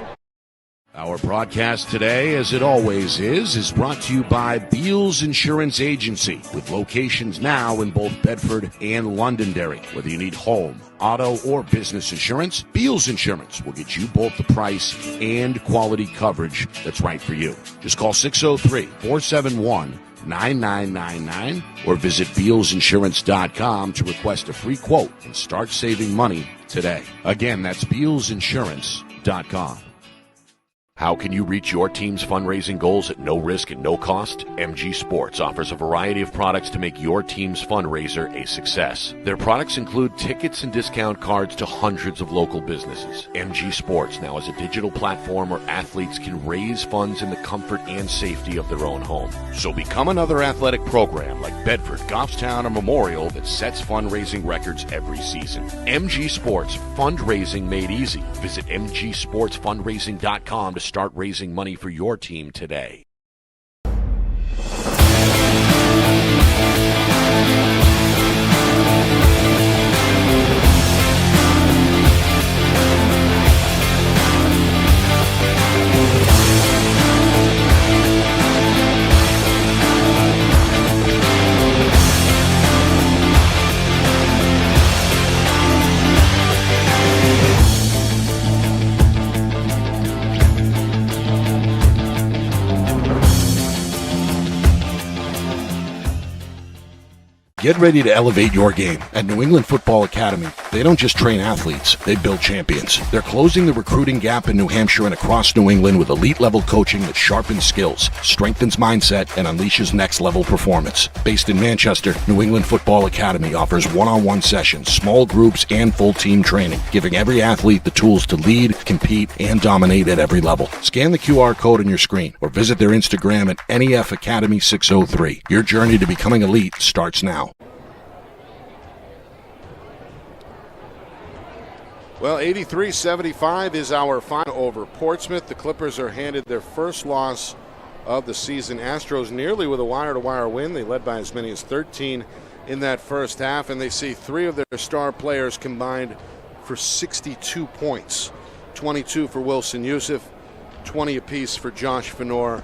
Our broadcast today, as it always is brought to you by Beals Insurance Agency, with locations now in both Bedford and Londonderry. Whether you need home, auto, or business insurance, Beals Insurance will get you both the price and quality coverage that's right for you. Just call 603-471-9999 or visit BealsInsurance.com to request a free quote and start saving money today. Again, that's BealsInsurance.com. How can you reach your team's fundraising goals at no risk and no cost? MG Sports offers a variety of products to make your team's fundraiser a success. Their products include tickets and discount cards to hundreds of local businesses. MG Sports now has a digital platform where athletes can raise funds in the comfort and safety of their own home. So become another athletic program like Bedford, Goffstown, or Memorial that sets fundraising records every season. MG Sports, fundraising made easy. Visit mgsportsfundraising.com to start raising money for your team today. Get ready to elevate your game. At New England Football Academy, they don't just train athletes, they build champions. They're closing the recruiting gap in New Hampshire and across New England with elite-level coaching that sharpens skills, strengthens mindset, and unleashes next-level performance. Based in Manchester, New England Football Academy offers one-on-one sessions, small groups, and full-team training, giving every athlete the tools to lead, compete, and dominate at every level. Scan the QR code on your screen or visit their Instagram at NEF Academy 603. Your journey to becoming elite starts now. Well, 83-75 is our final over Portsmouth. The Clippers are handed their first loss of the season. Astros nearly with a wire-to-wire win. They led by as many as 13 in that first half, and they see three of their star players combined for 62 points. 22 for Wilson Yusuf, 20 apiece for Josh Fenor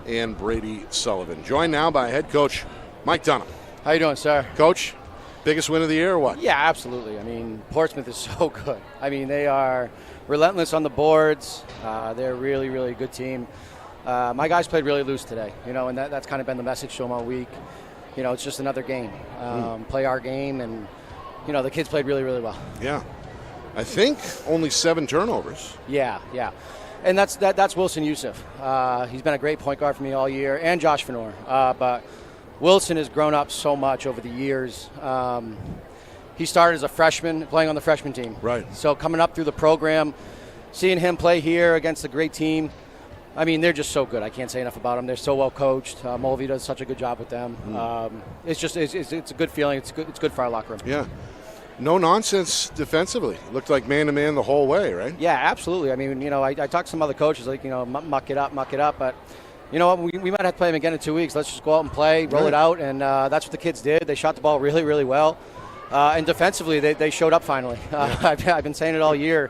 and Brady Sullivan. Joined now by head coach Mike Dunham. How you doing, sir? Coach, biggest win of the year or what? Yeah, absolutely. I mean, Portsmouth is so good. I mean, they are relentless on the boards. They're a really, really good team. My guys played really loose today, and that's kind of been the message to them all week. It's just another game. Play our game, and, the kids played really, really well. Yeah. I think only 7 turnovers. Yeah. And that's Wilson Yusuf. He's been a great point guard for me all year, and Josh Fenor. But Wilson has grown up so much over the years. He started as a freshman playing on the freshman team. Right. So coming up through the program, seeing him play here against a great team, I mean, they're just so good. I can't say enough about them. They're so well coached. Mulvey does such a good job with them. It's a good feeling. It's good for our locker room. Yeah. No nonsense defensively. Looked like man-to-man the whole way, right? Yeah, absolutely. I mean, I talked to some other coaches, like, muck it up. But you know what? We might have to play them again in 2 weeks. Let's just go out and play, roll it out, and that's what the kids did. They shot the ball really, really well. And defensively, they showed up finally. I've been saying it all year.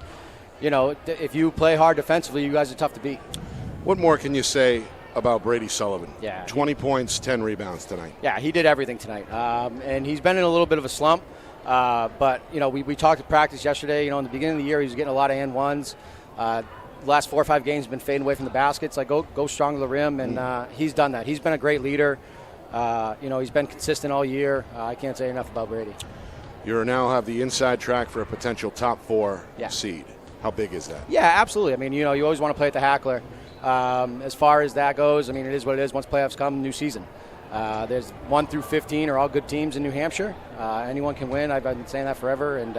If you play hard defensively, you guys are tough to beat. What more can you say about Brady Sullivan? Yeah. 20 points, 10 rebounds tonight. Yeah, he did everything tonight. And he's been in a little bit of a slump. But we talked at practice yesterday. In the beginning of the year, he was getting a lot of and ones. Last 4 or 5 games, been fading away from the baskets. Like go strong to the rim, and he's done that. He's been a great leader. He's been consistent all year. I can't say enough about Brady. You now have the inside track for a potential top 4 seed. How big is that? Yeah, absolutely. I mean, you always want to play at the Hackler. As far as that goes, I mean, it is what it is. Once playoffs come, new season. There's 1 through 15 are all good teams in New Hampshire. Anyone can win. I've been saying that forever, and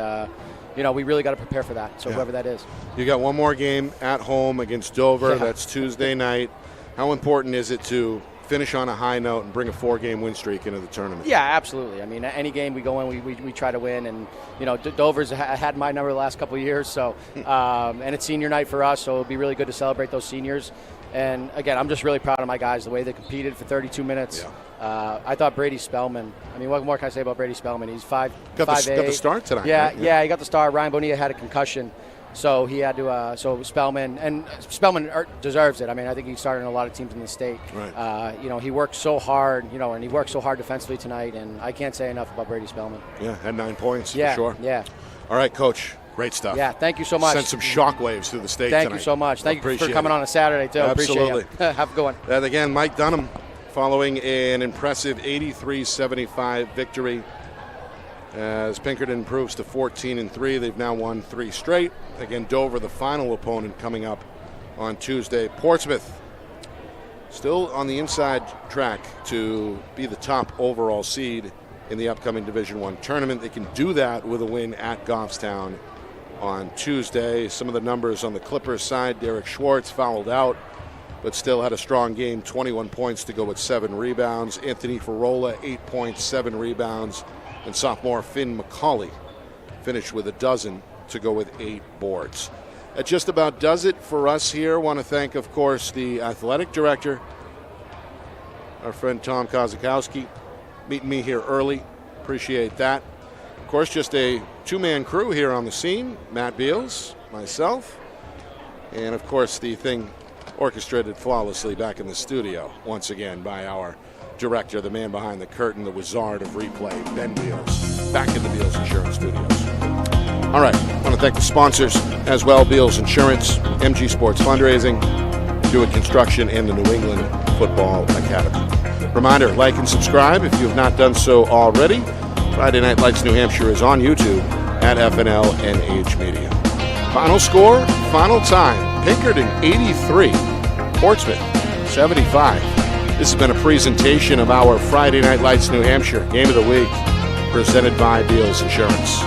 we really got to prepare for that. So whoever that is. You got one more game at home against Dover. Yeah. That's Tuesday night. How important is it to finish on a high note and bring a 4-game win streak into the tournament? Yeah, absolutely. I mean, any game we go in, we try to win, and Dover's had my number the last couple of years. So, and it's senior night for us, so it'll be really good to celebrate those seniors. And again, I'm just really proud of my guys, the way they competed for 32 minutes. Yeah. I thought Brady Spellman. I mean, what more can I say about Brady Spellman? He's 5'8". Got the start tonight. Yeah, right? yeah, he got the start. Ryan Bonilla had a concussion. So he had to. So Spellman deserves it. I mean, I think he started in a lot of teams in the state. Right. He worked so hard. And he worked so hard defensively tonight. And I can't say enough about Brady Spellman. Yeah, had 9 points Yeah, for sure. yeah. All right, Coach. Great stuff. Yeah, thank you so much. Sent some shockwaves through the state Thank tonight. you so much. Thank you Appreciate for coming it. on a Saturday, too. Absolutely. Appreciate it. Have a good one. And again, Mike Dunham following an impressive 83-75 victory as Pinkerton improves to 14-3. They've now won 3 straight. Again, Dover, the final opponent, coming up on Tuesday. Portsmouth still on the inside track to be the top overall seed in the upcoming Division I tournament. They can do that with a win at Goffstown on Tuesday. Some of the numbers on the Clippers side: Derek Schwartz fouled out, but still had a strong game. 21 points to go with 7 rebounds. Anthony Ferrola, 8 points, 7 rebounds. And sophomore Finn McCauley finished with a dozen to go with 8 boards. That just about does it for us here. Want to thank, of course, the athletic director, our friend Tom Kozakowski, meeting me here early. Appreciate that. Of course, just a 2-man crew here on the scene. Matt Beals, myself, and of course the thing orchestrated flawlessly back in the studio once again by our director, the man behind the curtain, the wizard of replay, Ben Beals, back in the Beals Insurance Studios. All right, I want to thank the sponsors as well: Beals Insurance, MG Sports Fundraising, Dewitt Construction, and the New England Football Academy. Reminder, like and subscribe if you have not done so already. Friday Night Lights New Hampshire is on YouTube at FNLNH Media. Final score, final time: Pinkerton 83, Portsmouth 75. This has been a presentation of our Friday Night Lights New Hampshire Game of the Week, presented by Beals Insurance.